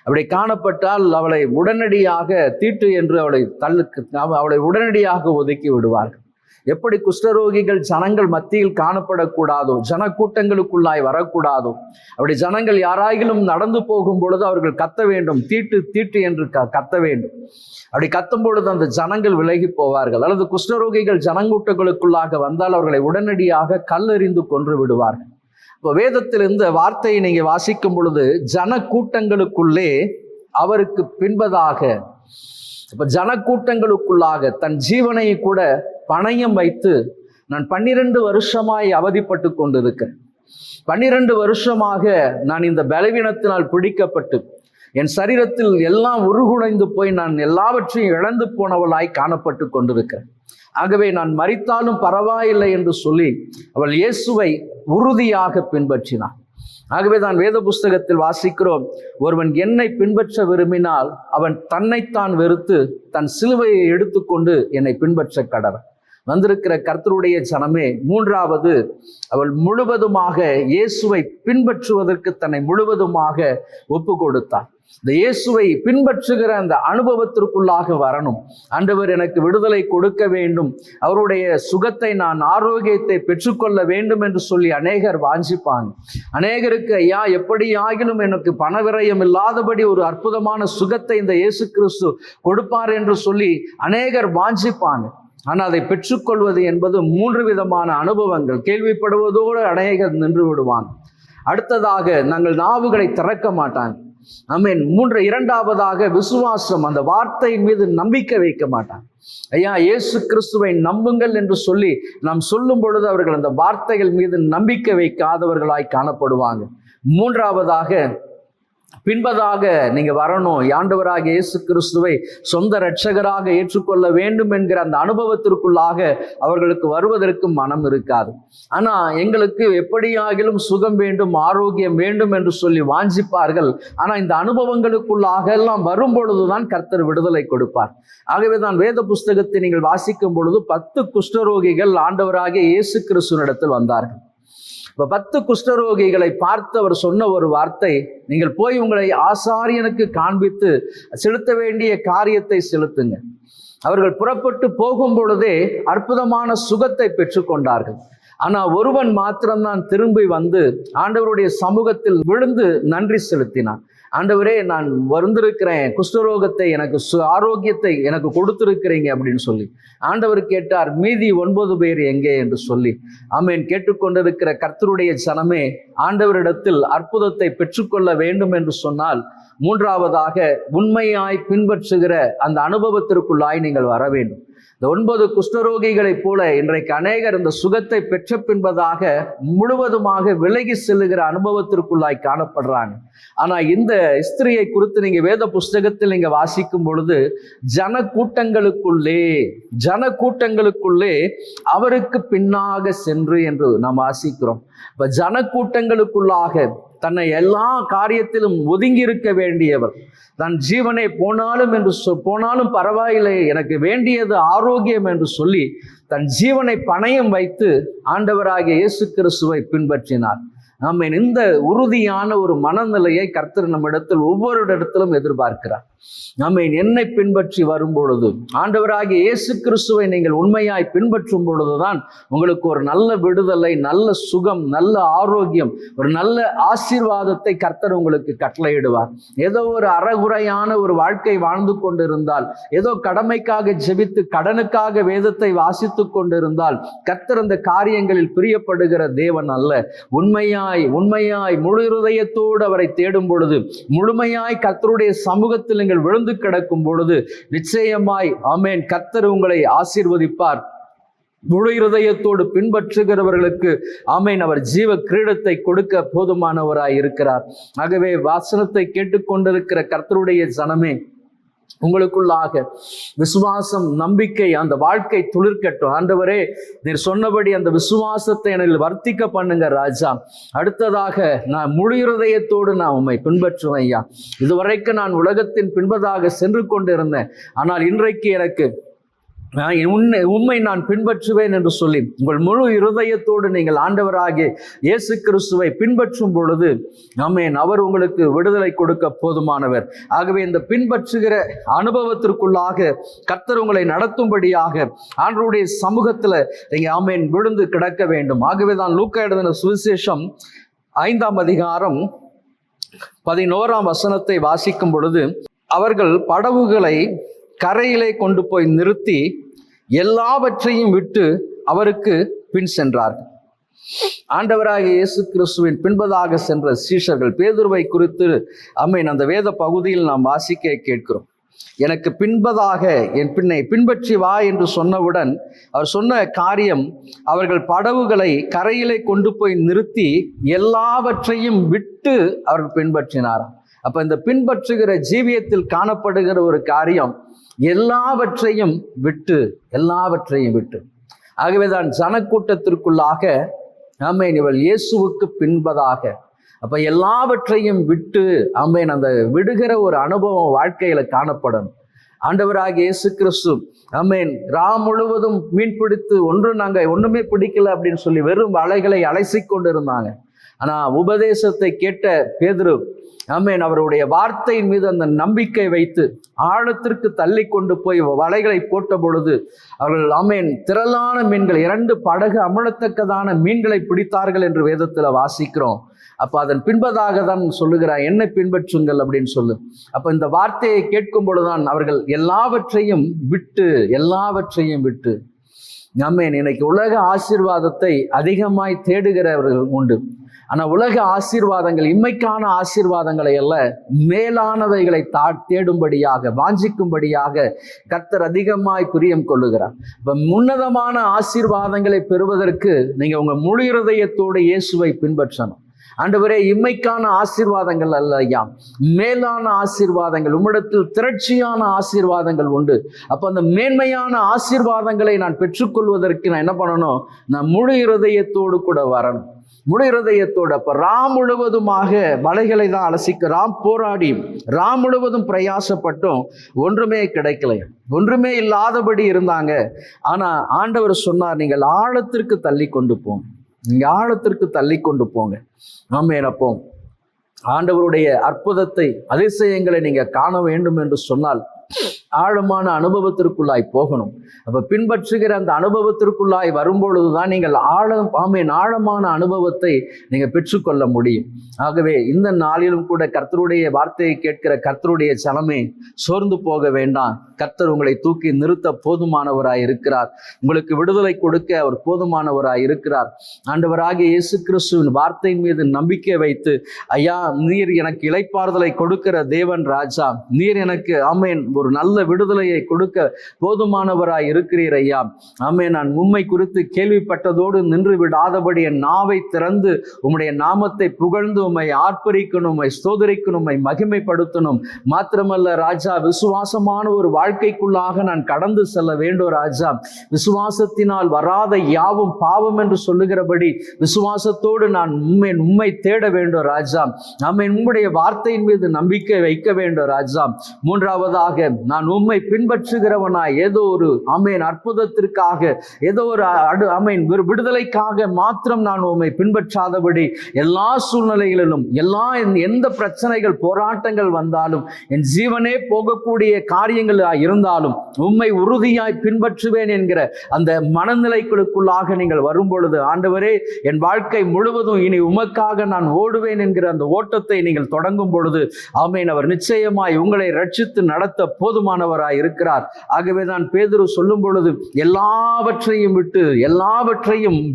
Speaker 1: அப்படி காணப்பட்டால் அவளை உடனடியாக தீட்டு என்று அவளை உடனடியாக ஒதுக்கி விடுவார்கள். எப்படி குஷ்டரோகிகள் ஜனங்கள் மத்தியில் காணப்படக்கூடாதோ, ஜனக்கூட்டங்களுக்குள்ளாய் வரக்கூடாதோ, அப்படி ஜனங்கள் யாராயிலும் நடந்து போகும் பொழுது அவர்கள் கத்த வேண்டும், தீட்டு தீட்டு என்று கத்த வேண்டும். அப்படி கத்தும் பொழுது அந்த ஜனங்கள் விலகி போவார்கள். அல்லது குஷ்டரோகிகள் ஜனக்கூட்டங்களுக்குள்ளாக வந்தால் அவர்களை உடனடியாக கல்லெறிந்து கொன்று விடுவார்கள். இப்போ வேதத்தில் இந்த வார்த்தையை நீங்க வாசிக்கும் பொழுது, ஜனக்கூட்டங்களுக்குள்ளே அவருக்கு பின்பதாக, இப்ப ஜனக்கூட்டங்களுக்குள்ளாக தன் ஜீவனை கூட பணயம் வைத்து, நான் 12 வருஷமாய் அவதிப்பட்டு கொண்டிருக்கிறேன், 12 வருஷமாக நான் இந்த பலவீனத்தினால் பிடிக்கப்பட்டு என் சரீரத்தில் எல்லாம் உருகுலைந்து போய் நான் எல்லாவற்றையும் இழந்து போனவளாய் காணப்பட்டு கொண்டிருக்கிறேன். ஆகவே நான் மரித்தாலும் பரவாயில்லை என்று சொல்லி அவள் இயேசுவை உறுதியாக பின்பற்றினாள். ஆகவே தான் வேத புஸ்தகத்தில் வாசிக்கிறோம், ஒருவன் என்னை பின்பற்ற விரும்பினால் அவன் தன்னைத்தான் வெறுத்து தன் சிலுவையை எடுத்துக்கொண்டு என்னை பின்பற்ற கடவன். வந்திருக்கிற கர்த்தருடைய ஜனமே, 3வது அவள் முழுவதுமாக இயேசுவை பின்பற்றுவதற்கு தன்னை முழுவதுமாக ஒப்பு கொடுத்தாள். இந்த இயேசுவை பின்பற்றுகிற அந்த அனுபவத்திற்குள்ளாக வரணும். ஆண்டவர் எனக்கு விடுதலை கொடுக்க வேண்டும், அவருடைய சுகத்தை நான் ஆரோக்கியத்தை பெற்றுக்கொள்ள வேண்டும் என்று சொல்லி அநேகர் வாஞ்சிப்பாங்க. அநேகருக்கு ஐயா எப்படியாகிலும் எனக்கு பணவிரயம் இல்லாதபடி ஒரு அற்புதமான சுகத்தை இந்த இயேசு கிறிஸ்து கொடுப்பார் என்று சொல்லி அநேகர் வாஞ்சிப்பாங்க. ஆனால் அதை பெற்றுக்கொள்வது என்பது 3 விதமான அனுபவங்கள். கேள்விப்படுவதோடு அநேகர் நின்று விடுவாங்க. அடுத்ததாக நாங்கள் நாவுகளை திறக்க மாட்டாங்க. ஆமென். இரண்டாவதாக விசுவாசம், அந்த வார்த்தையின் மீது நம்பிக்கை வைக்க மாட்டாங்க. ஐயா இயேசு கிறிஸ்துவை நம்புங்கள் என்று சொல்லி நாம் சொல்லும் பொழுது அவர்கள் அந்த வார்த்தைகள் மீது நம்பிக்கை வைக்காதவர்களாய் காணப்படுவாங்க. பின்பதாக நீங்க வரணும், ஆண்டவராக இயேசு கிறிஸ்துவை சொந்த இரட்சகராக ஏற்றுக்கொள்ள வேண்டும் என்கிற அந்த அனுபவத்திற்குள்ளாக அவர்களுக்கு வருவதற்கு மனம் இருக்காது. ஆனா எங்களுக்கு எப்படியாகிலும் சுகம் வேண்டும், ஆரோக்கியம் வேண்டும் என்று சொல்லி வாஞ்சிப்பார்கள். ஆனா இந்த அனுபவங்களுக்குள்ளாக எல்லாம் வரும் பொழுதுதான் கர்த்தர் விடுதலை கொடுப்பார். ஆகவே தான் வேத புஸ்தகத்தை நீங்கள் வாசிக்கும் பொழுது 10 குஷ்டரோகிகள் ஆண்டவராக இயேசு கிறிஸ்துவினிடத்தில் வந்தார்கள். இப்போ 10 குஷ்டரோகிகளை பார்த்து அவர் சொன்ன ஒரு வார்த்தை, நீங்கள் போய் உங்களை ஆசாரியனுக்கு காண்பித்து செலுத்த வேண்டிய காரியத்தை செலுத்துங்க. அவர்கள் புறப்பட்டு போகும் பொழுதே அற்புதமான சுகத்தை பெற்றுக்கொண்டார்கள். ஆனால் ஒருவன் மாத்திரம்தான் திரும்பி வந்து ஆண்டவருடைய சமூகத்தில் விழுந்து நன்றி செலுத்தினான். ஆண்டவரே, நான் வந்திருக்கிறேன், குஷ்டரோகத்தை எனக்கு ஆரோக்கியத்தை எனக்கு கொடுத்திருக்கிறீங்க அப்படின்னு சொல்லி. ஆண்டவர் கேட்டார், மீதி 9 பேர் எங்கே என்று சொல்லி. ஆமென். கேட்டுக்கொண்டிருக்கிற கர்த்தருடைய ஜனமே, ஆண்டவரிடத்தில் அற்புதத்தை பெற்றுக்கொள்ள வேண்டும் என்று சொன்னால் மூன்றாவதாக உண்மையாய் பின்பற்றுகிற அந்த அனுபவத்திற்குள்ளாய் நீங்கள் வர வேண்டும். இந்த 9 குஷ்டரோகிகளைப் போல இன்றைக்கு அநேகர் இந்த சுகத்தை பெற்ற பின்பதாக முழுவதுமாக விலகி செல்லுகிற அனுபவத்திற்குள்ளாய் காணப்படுறாங்க. ஆனா இந்த ஸ்திரியை குறித்து நீங்க வேத புஸ்தகத்தில் நீங்க வாசிக்கும் பொழுது ஜன கூட்டங்களுக்குள்ளே அவருக்கு பின்னாக சென்று என்று நாம் வாசிக்கிறோம். இப்ப ஜன கூட்டங்களுக்குள்ளாக தன்னை எல்லா காரியத்திலும் ஒதுங்கி இருக்க வேண்டியவர், தன் ஜீவனை போனாலும் பரவாயில்லை, எனக்கு வேண்டியது ஆரோக்கியம் என்று சொல்லி தன் ஜீவனை பணயம் வைத்து ஆண்டவராகிய இயேசு கிறிஸ்துவை பின்பற்றினார். ஆமென். இந்த உறுதியான ஒரு மனநிலையை கர்த்தர் நம்மிடத்தில் ஒவ்வொரு இடத்திலும் எதிர்பார்க்கிறார். ஆமென். என்னை பின்பற்றி வரும் பொழுது, ஆண்டவராகிய இயேசு கிறிஸ்துவை நீங்கள் உண்மையாய் பின்பற்றும் பொழுதுதான் உங்களுக்கு ஒரு நல்ல விடுதலை, நல்ல சுகம், நல்ல ஆரோக்கியம், ஒரு நல்ல ஆசீர்வாதத்தை கர்த்தர் உங்களுக்கு கட்டளையிடுவார். ஏதோ ஒரு அறகுறையான ஒரு வாழ்க்கை வாழ்ந்து கொண்டிருந்தால், ஏதோ கடமைக்காக ஜெபித்து கடனுக்காக வேதத்தை வாசித்து கொண்டிருந்தால் கர்த்தர் அந்த காரியங்களில் பிரியப்படுகிற தேவன் அல்ல. உண்மையாய் முழு இருதயத்தோடு அவரை தேடும் பொழுது, முழுமையாய் கர்த்தருடைய சமூகத்தில் நீங்கள் விழுந்து கிடக்கும் பொழுது நிச்சயமாய் ஆமென் கர்த்தர் உங்களை ஆசீர்வதிப்பார். முழு இருதயத்தோடு பின்பற்றுகிறவர்களுக்கு ஆமென் அவர் ஜீவ கிரீடத்தை கொடுக்க போதுமானவராய் இருக்கிறார். ஆகவே வசனத்தை கேட்டுக்கொண்டிருக்கிற கர்த்தருடைய ஜனமே, உங்களுக்குள்ளாக விசுவாசம், நம்பிக்கை, அந்த வாழ்க்கை துளிர்க்கட்டும். ஆண்டவரே, நீர் சொன்னபடி அந்த விசுவாசத்தை என்னில் வர்த்திக்க பண்ணுங்க ராஜா. அடுத்ததாக நான் முழு இருதயத்தோடு நான் உம்மை பின்பற்றுவேன் ஐயா. இதுவரைக்கும் நான் உலகத்தின் பின்பதாக சென்று கொண்டிருந்தேன், ஆனால் இன்றைக்கு எனக்கு உண்மை நான் பின்பற்றுவேன் என்று சொல்லி உங்கள் முழு இருதயத்தோடு நீங்கள் ஆண்டவராகிய இயேசு கிறிஸ்துவை பின்பற்றும் பொழுது ஆமென் அவர் உங்களுக்கு விடுதலை கொடுக்க போதுமானவர். ஆகவே இந்த பின்பற்றுகிற அனுபவத்திற்குள்ளாக கர்த்தர் உங்களை நடத்தும்படியாக ஆண்டவருடைய சமூகத்தில் நீங்க ஆமென் விழுந்து கிடக்க வேண்டும். ஆகவே தான் லூக்கா எழுதின சுவிசேஷம் 5ஆம் அதிகாரம் 11ஆம் வசனத்தை வாசிக்கும் பொழுது, அவர்கள் படகுகளை கரையிலே கொண்டு போய் நிறுத்தி எல்லாவற்றையும் விட்டு அவருக்கு பின் சென்றார்கள். ஆண்டவராகிய இயேசு கிறிஸ்துவின் பின்பதாக சென்ற சீஷர்கள் பேதுருவை குறித்து ஆமென் அந்த வேத பகுதியில் நாம் வாசிக்க கேட்கிறோம். எனக்கு பின்பதாக என் பின்னை பின்பற்றி வா என்று சொன்னவுடன் அவர் சொன்ன காரியம், அவர்கள் படகுகளை கரையிலே கொண்டு போய் நிறுத்தி எல்லாவற்றையும் விட்டு அவர்கள் பின்பற்றினாராம். அப்ப இந்த பின்பற்றுகிற ஜீவியத்தில் காணப்படுகிற ஒரு காரியம், எல்லாவற்றையும் விட்டு. ஆகவேதான் ஜனக்கூட்டத்திற்குள்ளாக ஆமென் இவள் இயேசுவுக்கு பின்பதாக, அப்ப எல்லாவற்றையும் விட்டு ஆமென் அந்த விடுகிற ஒரு அனுபவம் வாழ்க்கையில காணப்படும். ஆண்டவராகிய இயேசு கிறிஸ்து ஆமென் முழுவதும் மீன் பிடித்து நாங்க ஒண்ணுமே பிடிக்கல அப்படின்னு சொல்லி வெறும் வலைகளை அலசி கொண்டு இருந்தாங்க. ஆனால் உபதேசத்தை கேட்ட பேதுரு ஆமென் அவருடைய வார்த்தையின் மீது அந்த நம்பிக்கை வைத்து ஆழத்திற்கு தள்ளி கொண்டு போய் வலைகளை போட்ட பொழுது அவர்கள் ஆமென் திரளான மீன்கள் 2 படகு அமிழத்தக்கதான மீன்களை பிடித்தார்கள் என்று வேதத்தில் வாசிக்கிறோம். அப்போ அதன் பின்பதாக தான் சொல்லுகிறார், என்னை பின்பற்றுங்கள் அப்படின்னு சொல்லு. அப்போ இந்த வார்த்தையை கேட்கும் பொழுதுதான் அவர்கள் எல்லாவற்றையும் விட்டு ஆமென் இன்னைக்கு உலக ஆசீர்வாதத்தை அதிகமாய் தேடுகிறவர்கள் உண்டு. ஆனால் உலக ஆசீர்வாதங்கள் இம்மைக்கான ஆசீர்வாதங்களை அல்ல, மேலானவைகளை தேடும்படியாக வாஞ்சிக்கும்படியாக கர்த்தர் அதிகமாய் பிரியம் கொள்ளுகிறார். இப்போ உன்னதமான ஆசீர்வாதங்களை பெறுவதற்கு நீங்கள் உங்கள் முழு இருதயத்தோடு இயேசுவை பின்பற்றணும். ஆண்டவரே, இம்மைக்கான ஆசீர்வாதங்கள் அல்ல ஐயா, மேலான ஆசீர்வாதங்கள் உம்மிடத்தில் திரட்சியான ஆசீர்வாதங்கள் உண்டு. அப்போ அந்த மேன்மையான ஆசீர்வாதங்களை நான் பெற்றுக்கொள்வதற்கு நான் என்ன பண்ணணும்? நான் முழு இருதயத்தோடு கூட வரணும், முழு இருதயத்தோடு. அப்போ முழுவதுமாக வலைகளை தான் அலசிக்க போராடி முழுவதும் பிரயாசப்பட்டும் ஒன்றுமே கிடைக்கல, ஒன்றுமே இல்லாதபடி இருந்தாங்க. ஆனால் ஆண்டவர் சொன்னார், நீங்கள் ஆழத்திற்கு தள்ளி கொண்டு போங்க, நீங்கள் ஆழத்திற்கு தள்ளி கொண்டு போங்க. ஆமென். அப்போ ஆண்டவருடைய அற்புதத்தை அதிசயங்களை நீங்கள் காண வேண்டும் என்று சொன்னால் ஆழமான அனுபவத்திற்குள்ளாய் போகணும். அப்போ பின்பற்றுகிற அந்த அனுபவத்திற்குள்ளாய் வரும்பொழுதுதான் நீங்கள் ஆழமான அனுபவத்தை நீங்கள் பெற்றுக்கொள்ள முடியும். ஆகவே இந்த நாளிலும் கூட கர்த்தருடைய வார்த்தையை கேட்கிற கர்த்தருடைய ஜனமே, சோர்ந்து போக வேண்டாம். கர்த்தர் உங்களை தூக்கி நிறுத்த போதுமானவராய் இருக்கிறார். உங்களுக்கு விடுதலை கொடுக்க அவர் போதுமானவராய் இருக்கிறார். ஆண்டவராகிய இயேசு கிறிஸ்துவின் வார்த்தையின் மீது நம்பிக்கை வைத்து, ஐயா நீர் எனக்கு இளைப்பாறுதலை கொடுக்கிற தேவன் ராஜா, நீர் எனக்கு ஆமென் ஒரு நல்ல விடுதலையை கொடுக்க போதுமானவராய் இருக்கிறீர் ஐயா. ஆமென். நான் உம்மை குறித்து கேள்விப்பட்டதோடு நின்று விடாதபடி என் நாவை திறந்து உம்முடைய நாமத்தை புகழ்ந்து உம்மை ஆர்ப்பரிக்கணும், உம்மை ஸ்தோதரிக்கணும், உம்மை மகிமைப்படுத்தணும். மாத்திரமல்ல ராஜா, விசுவாசமான ஒரு வாழ்க்கைக்குள்ளாக நான் கடந்து செல்ல வேண்டும் ராஜா. விசுவாசத்தினால் வராத யாவும் பாவம் என்று சொல்லுகிறபடி விசுவாசத்தோடு நான் உம்மை தேட வேண்டும் ராஜா. ஆமென். உம்முடைய வார்த்தையின் மீது நம்பிக்கை வைக்க வேண்டும் ராஜா. மூன்றாவதாக, நான் உம்மை பின்பற்றுகிறவனாய் ஏதோ ஒரு ஆமென் அற்புதத்திற்காக, ஏதோ ஒரு ஆமென் விடுதலைக்காக மாத்திரம் நான் உம்மை பின்பற்றாதபடி எல்லா சூழ்நிலைகளிலும் எந்த பிரச்சனைகள் போராட்டங்கள் வந்தாலும் என் ஜீவனே போகக்கூடிய காரியங்கள் இருந்தாலும் உம்மை உறுதியாய் பின்பற்றுவேன் என்கிற அந்த மனநிலைகளுக்குள்ளாக நீங்கள் வரும் பொழுது, ஆண்டவரே என் வாழ்க்கை முழுவதும் இனி உமக்காக நான் ஓடுவேன் என்கிற அந்த ஓட்டத்தை நீங்கள் தொடங்கும் பொழுது ஆமென் அவர் நிச்சயமாய் உங்களை ரட்சித்து நடத்த போதுமானவராய் இருக்கிறார். ஆகவே தான் பேதுரு சொல்லும் பொழுது எல்லாவற்றையும்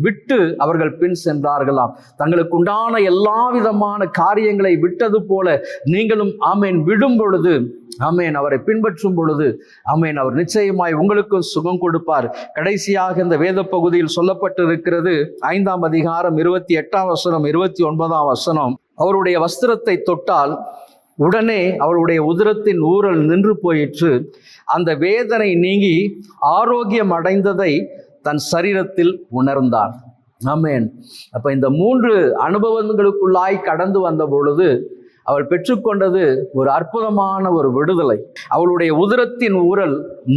Speaker 1: விட்டு அவர்கள் பின் சென்றார்களாம். தங்களுக்கு உண்டான எல்லா விதமான காரியங்களை விட்டது போல நீங்களும் ஆமென் விடும் பொழுது, ஆமென் அவரை பின்பற்றும் பொழுது, ஆமென் அவர் நிச்சயமாய் உங்களுக்கும் சுகம் கொடுப்பார். கடைசியாக இந்த வேத பகுதியில் சொல்லப்பட்டிருக்கிறது 5ஆம் அதிகாரம் 28ஆம் வசனம் 29ஆம் வசனம், அவருடைய வஸ்திரத்தை தொட்டால் உடனே அவருடைய உதரத்தின் ஊரல் நின்று போயிற்று, அந்த வேதனை நீங்கி ஆரோக்கியம் அடைந்ததை தன் சரீரத்தில் உணர்ந்தார். ஆமென். அப்ப இந்த 3 அனுபவங்களுக்குள்ளாய் கடந்து வந்த பொழுது அவள் பெற்றுக்கொண்டது ஒரு அற்புதமான ஒரு விடுதலை. அவளுடைய உதரத்தின் ஊரல்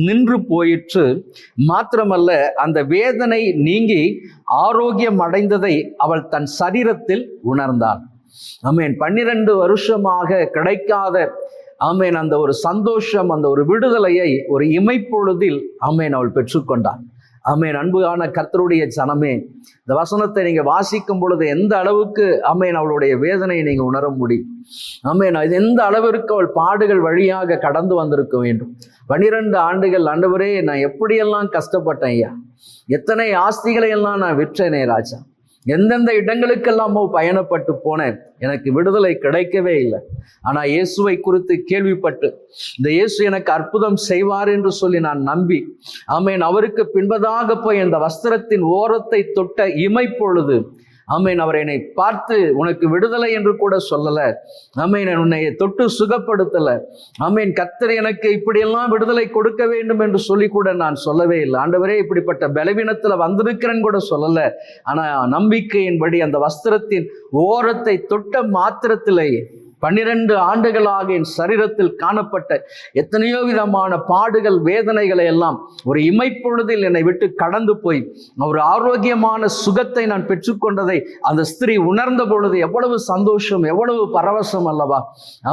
Speaker 1: நின்று போயிற்று, மாத்திரமல்ல அந்த வேதனை நீங்கி ஆரோக்கியம் அடைந்ததை அவள் தன் சரீரத்தில் உணர்ந்தாள். ஆமென். 12 வருஷமாக கிடைக்காத ஆமென் அந்த ஒரு சந்தோஷம், அந்த ஒரு விடுதலையை ஒரு இமைப்பொழுதில் ஆமென் அவள் பெற்றுக்கொண்டாள். ஆமென். அன்புயான கர்த்தருடைய ஜனமே, இந்த வசனத்தை நீங்க வாசிக்கும் பொழுது எந்த அளவுக்கு ஆமென் அவளுடைய வேதனையை நீங்க உணர முடியும். ஆமென். இது எந்த அளவிற்கு அவள் பாடுகள் வழியாக கடந்து வந்திருக்க வேண்டும். 12 ஆண்டுகள் ஆண்டவரே நான் எப்படியெல்லாம் கஷ்டப்பட்டேன் ஐயா, எத்தனை ஆஸ்திகளை எல்லாம் நான் விற்றேனே ராஜா, எந்தெந்த இடங்களுக்கெல்லாமோ பயணப்பட்டு போனேன், எனக்கு விடுதலை கிடைக்கவே இல்லை. ஆனால் இயேசுவை குறித்து கேள்விப்பட்டு இந்த இயேசு எனக்கு அற்புதம் செய்வார் என்று சொல்லி நான் நம்பி ஆமென் அவருக்கு பின்பதாக போய் இந்த வஸ்திரத்தின் ஓரத்தை தொட்ட இமைப்பொழுது ஆமென் அவர் என்னை பார்த்து உனக்கு விடுதலை என்று கூட சொல்லல, ஆமென் உன்னை தொட்டு சுகப்படுத்தல, ஆமென் கர்த்தர் எனக்கு இப்படியெல்லாம் விடுதலை கொடுக்க வேண்டும் என்று சொல்லி கூட நான் சொல்லவே இல்லை. ஆண்டவரே இப்படிப்பட்ட பலவீனத்துல வந்திருக்கிறேன்னு கூட சொல்லல. ஆனா நம்பிக்கையின்படி அந்த வஸ்திரத்தின் ஓரத்தை தொட்ட மாத்திரத்திலே 12 ஆண்டுகளாக என் சரீரத்தில் காணப்பட்ட எத்தனையோ விதமான பாடுகள், வேதனைகளை எல்லாம் ஒரு இமைப்பொழுதில் என்னை விட்டு கடந்து போய் ஒரு ஆரோக்கியமான சுகத்தை நான் பெற்றுக்கொண்டதை அந்த ஸ்திரீ உணர்ந்த பொழுது எவ்வளவு சந்தோஷம், எவ்வளவு பரவசம் அல்லவா?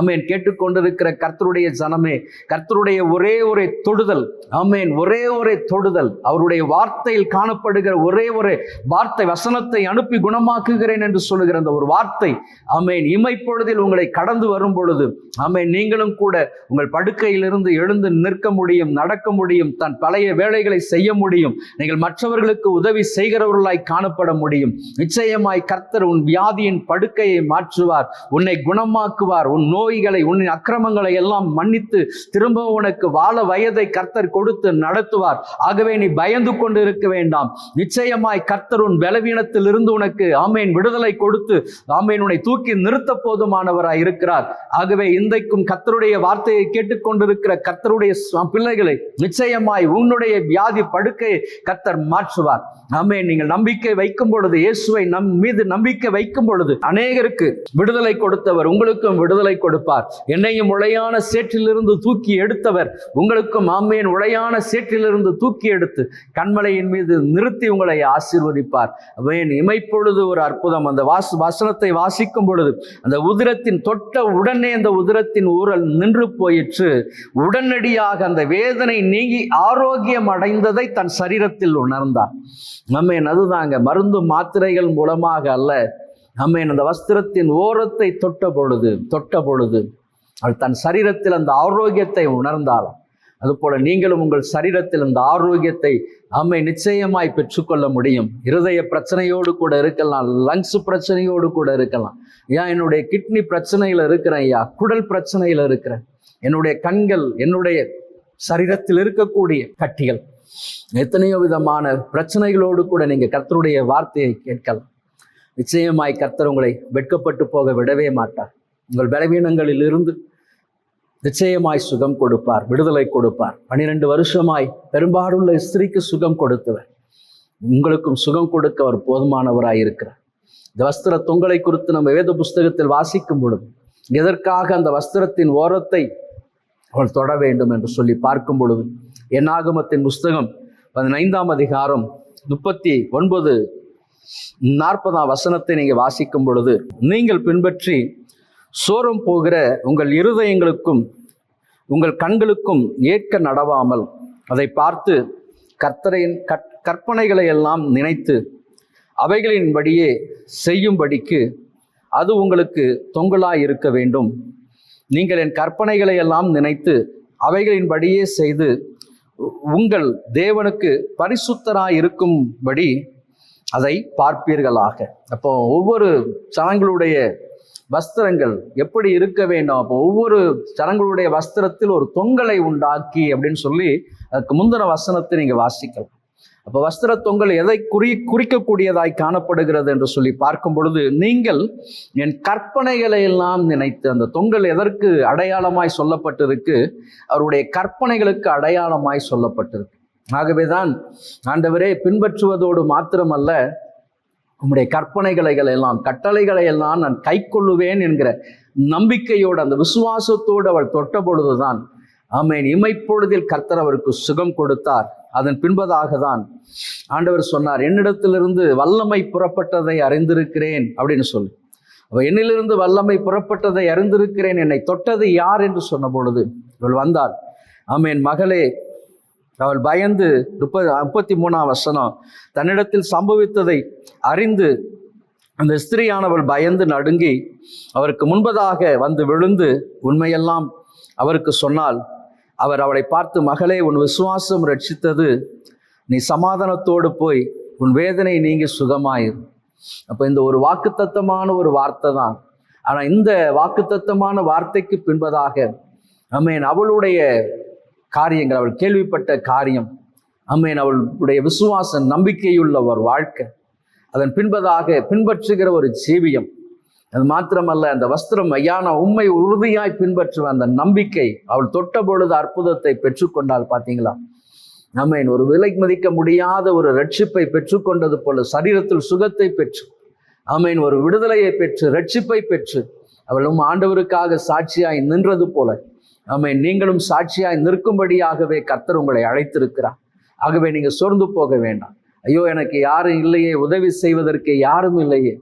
Speaker 1: ஆமேன். கேட்டுக்கொண்டிருக்கிற கர்த்தருடைய ஜனமே, கர்த்தருடைய ஒரே ஒரு தொடுதல், ஆமேன், ஒரே ஒரு தொடுதல், அவருடைய வார்த்தையில் காணப்படுகிற ஒரே ஒரு வார்த்தை, வசனத்தை அனுப்பி குணமாக்குகிறேன் என்று சொல்லுகிற அந்த ஒரு வார்த்தை, ஆமேன், இமைப்பொழுதில் உங்களை கடந்து வரும் பொழுது, ஆமேன், நீங்களும் கூட உங்கள் படுக்கையிலிருந்து எழுந்து நிற்க முடியும், நடக்க முடியும், தன் பழைய வேலைகளை செய்ய முடியும், நீங்கள் மற்றவர்களுக்கு உதவி செய்கிறவர்களாய் காணப்பட முடியும். நிச்சயமாய் கர்த்தர் உன் வியாதியின் படுக்கையை மாற்றுவார், உன்னை குணமாக்குவார், உன் நோய்களை, உன் அக்கிரமங்களை எல்லாம் மன்னித்து திரும்ப உனக்கு வாழ வயதை கர்த்தர் கொடுத்து நடத்துவார். ஆகவே நீ பயந்து கொண்டு இருக்க வேண்டாம். நிச்சயமாய் கர்த்தர் உன் பலவீனத்தில் இருந்து உனக்கு, ஆமேன், விடுதலை கொடுத்து, ஆமேன், உன்னை தூக்கி நிறுத்த போதுமானவராய் இருக்கிறார். ஆகவே இன்றைக்கும் கர்த்தருடைய வார்த்தையை கேட்டுக்கொண்டிருக்கிற கர்த்தருடைய பிள்ளைகளை, நிச்சயமாய் உன்னுடைய வியாதி படுக்கையை கர்த்தர் மாற்றுவார். ஆமென். நீங்கள் நம்பிக்கை வைக்கும் பொழுது, இயேசுவை மீது நம்பிக்கை வைக்கும் பொழுது அநேகருக்கு விடுதலை கொடுத்தவர் உங்களுக்கும் விடுதலை கொடுப்பார். என்னையும் உளையான சேற்றிலிருந்து தூக்கி எடுத்தவர் உங்களுக்கும், ஆமென், உளையான சேற்றிலிருந்து தூக்கி எடுத்து கண்மலையின் மீது நிறுத்தி உங்களை ஆசீர்வதிப்பார். ஆமென். இமைப்பொழுது ஒரு அற்புதம். அந்த வசனத்தை வாசிக்கும் பொழுது அந்த உதிரத்தின் தொட்ட உடனே அந்த உதிரத்தின் ஊரல் நின்று போயிற்று. உடனடியாக அந்த வேதனை நீங்கி ஆரோக்கியம் அடைந்ததை தன் சரீரத்தில் உணர்ந்தார். ஆமென். அதுதாங்க, மருந்து மாத்திரைகள் மூலமாக அல்ல. ஆமென். அந்த வஸ்திரத்தின் ஓரத்தை தொட்ட பொழுது அவள் தன் சரீரத்தில் அந்த ஆரோக்கியத்தை உணர்ந்தாள். அதுபோல நீங்களும் உங்கள் சரீரத்தில் அந்த ஆரோக்கியத்தை, ஆமென், நிச்சயமாய் பெற்றுக்கொள்ள முடியும். இருதய பிரச்சனையோடு கூட இருக்கலாம், லங்ஸ் பிரச்சனையோடு கூட இருக்கலாம். ஏன் என்னுடைய கிட்னி பிரச்சனையில் இருக்கிறேன், ஐயா குடல் பிரச்சனையில் இருக்கிறேன், என்னுடைய கண்கள், என்னுடைய சரீரத்தில் இருக்கக்கூடிய கட்டிகள், எத்தனையோ விதமான பிரச்சனைகளோடு கூட நீங்க கர்த்தருடைய வார்த்தையை கேட்கலாம். நிச்சயமாய் கர்த்தர் உங்களை வெட்கப்பட்டு போக விடவே மாட்டார். உங்கள் பலவீனங்களில் இருந்து நிச்சயமாய் சுகம் கொடுப்பார், விடுதலை கொடுப்பார். 12 வருஷமாய் பெரும்பாடுள்ள ஸ்திரீக்கு சுகம் கொடுத்தவர் உங்களுக்கும் சுகம் கொடுக்க அவர் போதுமானவராய் இருக்கிறார். இந்த வஸ்திர தொங்கலை குறித்து நம்ம வேத புஸ்தகத்தில் வாசிக்கும் பொழுது எதற்காக அந்த வஸ்திரத்தின் ஓரத்தை அவள் தொட வேண்டும் என்று சொல்லி பார்க்கும் பொழுது, என்னாகமத்தின் புஸ்தகம் 15ஆம் அதிகாரம் 39, 40 வசனத்தை நீங்க வாசிக்கும் பொழுது, நீங்கள் பின்பற்றி சோரம் போகிற உங்கள் இருதயங்களுக்கும் உங்கள் கண்களுக்கும் ஏற்க நடவாமல் அதை பார்த்து கர்த்தரின் கற்பனைகளை எல்லாம் நினைத்து அவைகளின்படியே செய்யும்படிக்கு அது உங்களுக்கு தொங்கலாய் இருக்க வேண்டும். நீங்கள் என் கற்பனைகளை எல்லாம் நினைத்து அவைகளின்படியே செய்து உங்கள் தேவனுக்கு பரிசுத்தராய் இருக்கும்படி அதை பார்ப்பீர்களாக. அப்போ ஒவ்வொரு ஜனங்களுடைய வஸ்திரங்கள் எப்படி இருக்க வேண்டும்? அப்போ ஒவ்வொரு ஜனங்களுடைய வஸ்திரத்தில் ஒரு தொங்கலை உண்டாக்கி அப்படின்னு சொல்லி அதுக்கு முந்தின வசனத்தை நீங்க வாசிக்கலாம். அப்போ வஸ்திர தொங்கல் எதை குறிக்கக்கூடியதாய் காணப்படுகிறது என்று சொல்லி பார்க்கும் பொழுது, நீங்கள் என் கற்பனைகளை எல்லாம் நினைத்து, அந்த தொங்கல் எதற்கு அடையாளமாய் சொல்லப்பட்டிருக்கு? அவருடைய கற்பனைகளுக்கு அடையாளமாய் சொல்லப்பட்டிருக்கு. ஆகவேதான் ஆண்டவரே பின்பற்றுவதோடு மாத்திரமல்ல, உம்முடைய கற்பனைகளை எல்லாம், கட்டளைகளை எல்லாம் நான் கை கொள்ளுவேன் என்கிற நம்பிக்கையோடு, அந்த விசுவாசத்தோடு அவள் தொட்ட பொழுதுதான், ஆமென், இமைப்பொழுதில் கர்த்தர் அவருக்கு சுகம் கொடுத்தார். அதன் பின்பதாக தான் ஆண்டவர் சொன்னார், என்னிடத்திலிருந்து வல்லமை புறப்பட்டதை அறிந்திருக்கிறேன் அப்படின்னு சொல்லி. என்னிலிருந்து வல்லமை புறப்பட்டதை அறிந்திருக்கிறேன், என்னை தொட்டது யார் என்று சொன்ன பொழுது இவள் வந்தாள். ஆமென். மகளே, அவள் பயந்து 33ஆம் வசனம், தன்னிடத்தில் சம்பவித்ததை அறிந்து அந்த ஸ்திரீயானவள் பயந்து நடுங்கி அவருக்கு முன்பதாக வந்து விழுந்து உண்மையெல்லாம் அவருக்கு சொன்னாள். அவர் அவளை பார்த்து, மகளே, உன் விசுவாசம் ரட்சித்தது, நீ சமாதானத்தோடு போய் உன் வேதனை நீங்கி சுகமாயிரு. அப்போ இந்த ஒரு வாக்குத்தத்தமான ஒரு வார்த்தை தான். ஆனால் இந்த வாக்குத்தத்தமான வார்த்தைக்கு பின்பதாக, ஆமென், அவளுடைய காரியங்கள், அவள் கேள்விப்பட்ட காரியம், ஆமென், அவளுடைய விசுவாச நம்பிக்கையுள்ள ஒரு வாழ்க்கை, அதன் பின்பதாக பின்பற்றுகிற ஒரு ஜீவியம். அது மாத்திரமல்ல, அந்த வஸ்திரம், ஐயா நான் உண்மை உறுதியாய் பின்பற்றுவேன், அந்த நம்பிக்கை, அவள் தொட்ட பொழுது அற்புதத்தை பெற்றுக்கொண்டாள். பார்த்தீங்களா? ஆமென். ஒரு விலை மதிக்க முடியாத ஒரு ரட்சிப்பை பெற்றுக்கொண்டது போல சரீரத்தில் சுகத்தை பெற்று, ஆமென், ஒரு விடுதலையை பெற்று, ரட்சிப்பை பெற்று, அவளும் ஆண்டவருக்காக சாட்சியாய் நின்றது போல ஆமென், நீங்களும் சாட்சியாய் நிற்கும்படியாகவே கர்த்தர் உங்களை அழைத்திருக்கிறார். ஆகவே நீங்க சோர்ந்து போக வேண்டாம். ஐயோ எனக்கு யாரும் இல்லையே, உதவி செய்வதற்கு யாரும் இல்லையே,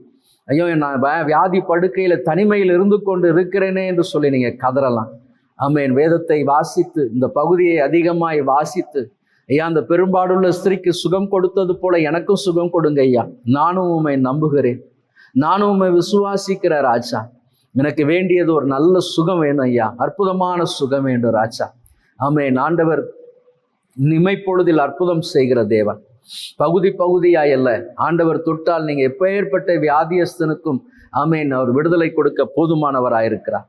Speaker 1: ஐயோ நான் வியாதி படுக்கையில தனிமையில் இருந்து கொண்டு இருக்கிறேனே என்று சொல்லி நீங்க கதறலாம். ஆமென், வேதத்தை வாசித்து இந்த பகுதியை அதிகமாய் வாசித்து, ஐயா அந்த பெரும்பாடுள்ள ஸ்திரீக்கு சுகம் கொடுத்தது போல எனக்கும் சுகம் கொடுங்க ஐயா, நானும் உம்மை நம்புகிறேன், நானும் உம்மை விசுவாசிக்கிற ராஜா, எனக்கு வேண்டியது ஒரு நல்ல சுகம் வேணும் ஐயா, அற்புதமான சுகம் வேண்டும் ராஜா. ஆமென், ஆண்டவர் இமைப்பொழுதில் அற்புதம் செய்கிற தேவன், பகுதி பகுதியாய் அல்ல, ஆண்டவர் தொட்டால் நீங்க எப்பேற்பட்ட வியாதியஸ்தனுக்கும் ஆமென் அவர் விடுதலை கொடுக்க போதுமானவராயிருக்கிறார்.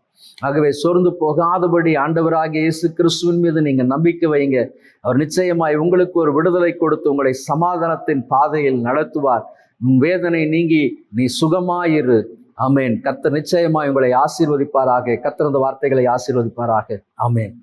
Speaker 1: ஆகவே சோர்ந்து போகாதபடி ஆண்டவராகிய இயேசு கிறிஸ்துவின் மீது நீங்க நம்பிக்கை வைங்க. அவர் நிச்சயமாய் உங்களுக்கு ஒரு விடுதலை கொடுத்து உங்களை சமாதானத்தின் பாதையில் நடத்துவார். வேதனை நீங்கி நீ சுகமாயிரு. ஆமென். கர்த்தர் நிச்சயமாய் உங்களை ஆசீர்வதிப்பாராக. கர்த்தர் இந்த வார்த்தைகளை ஆசீர்வதிப்பாராக. ஆமென்.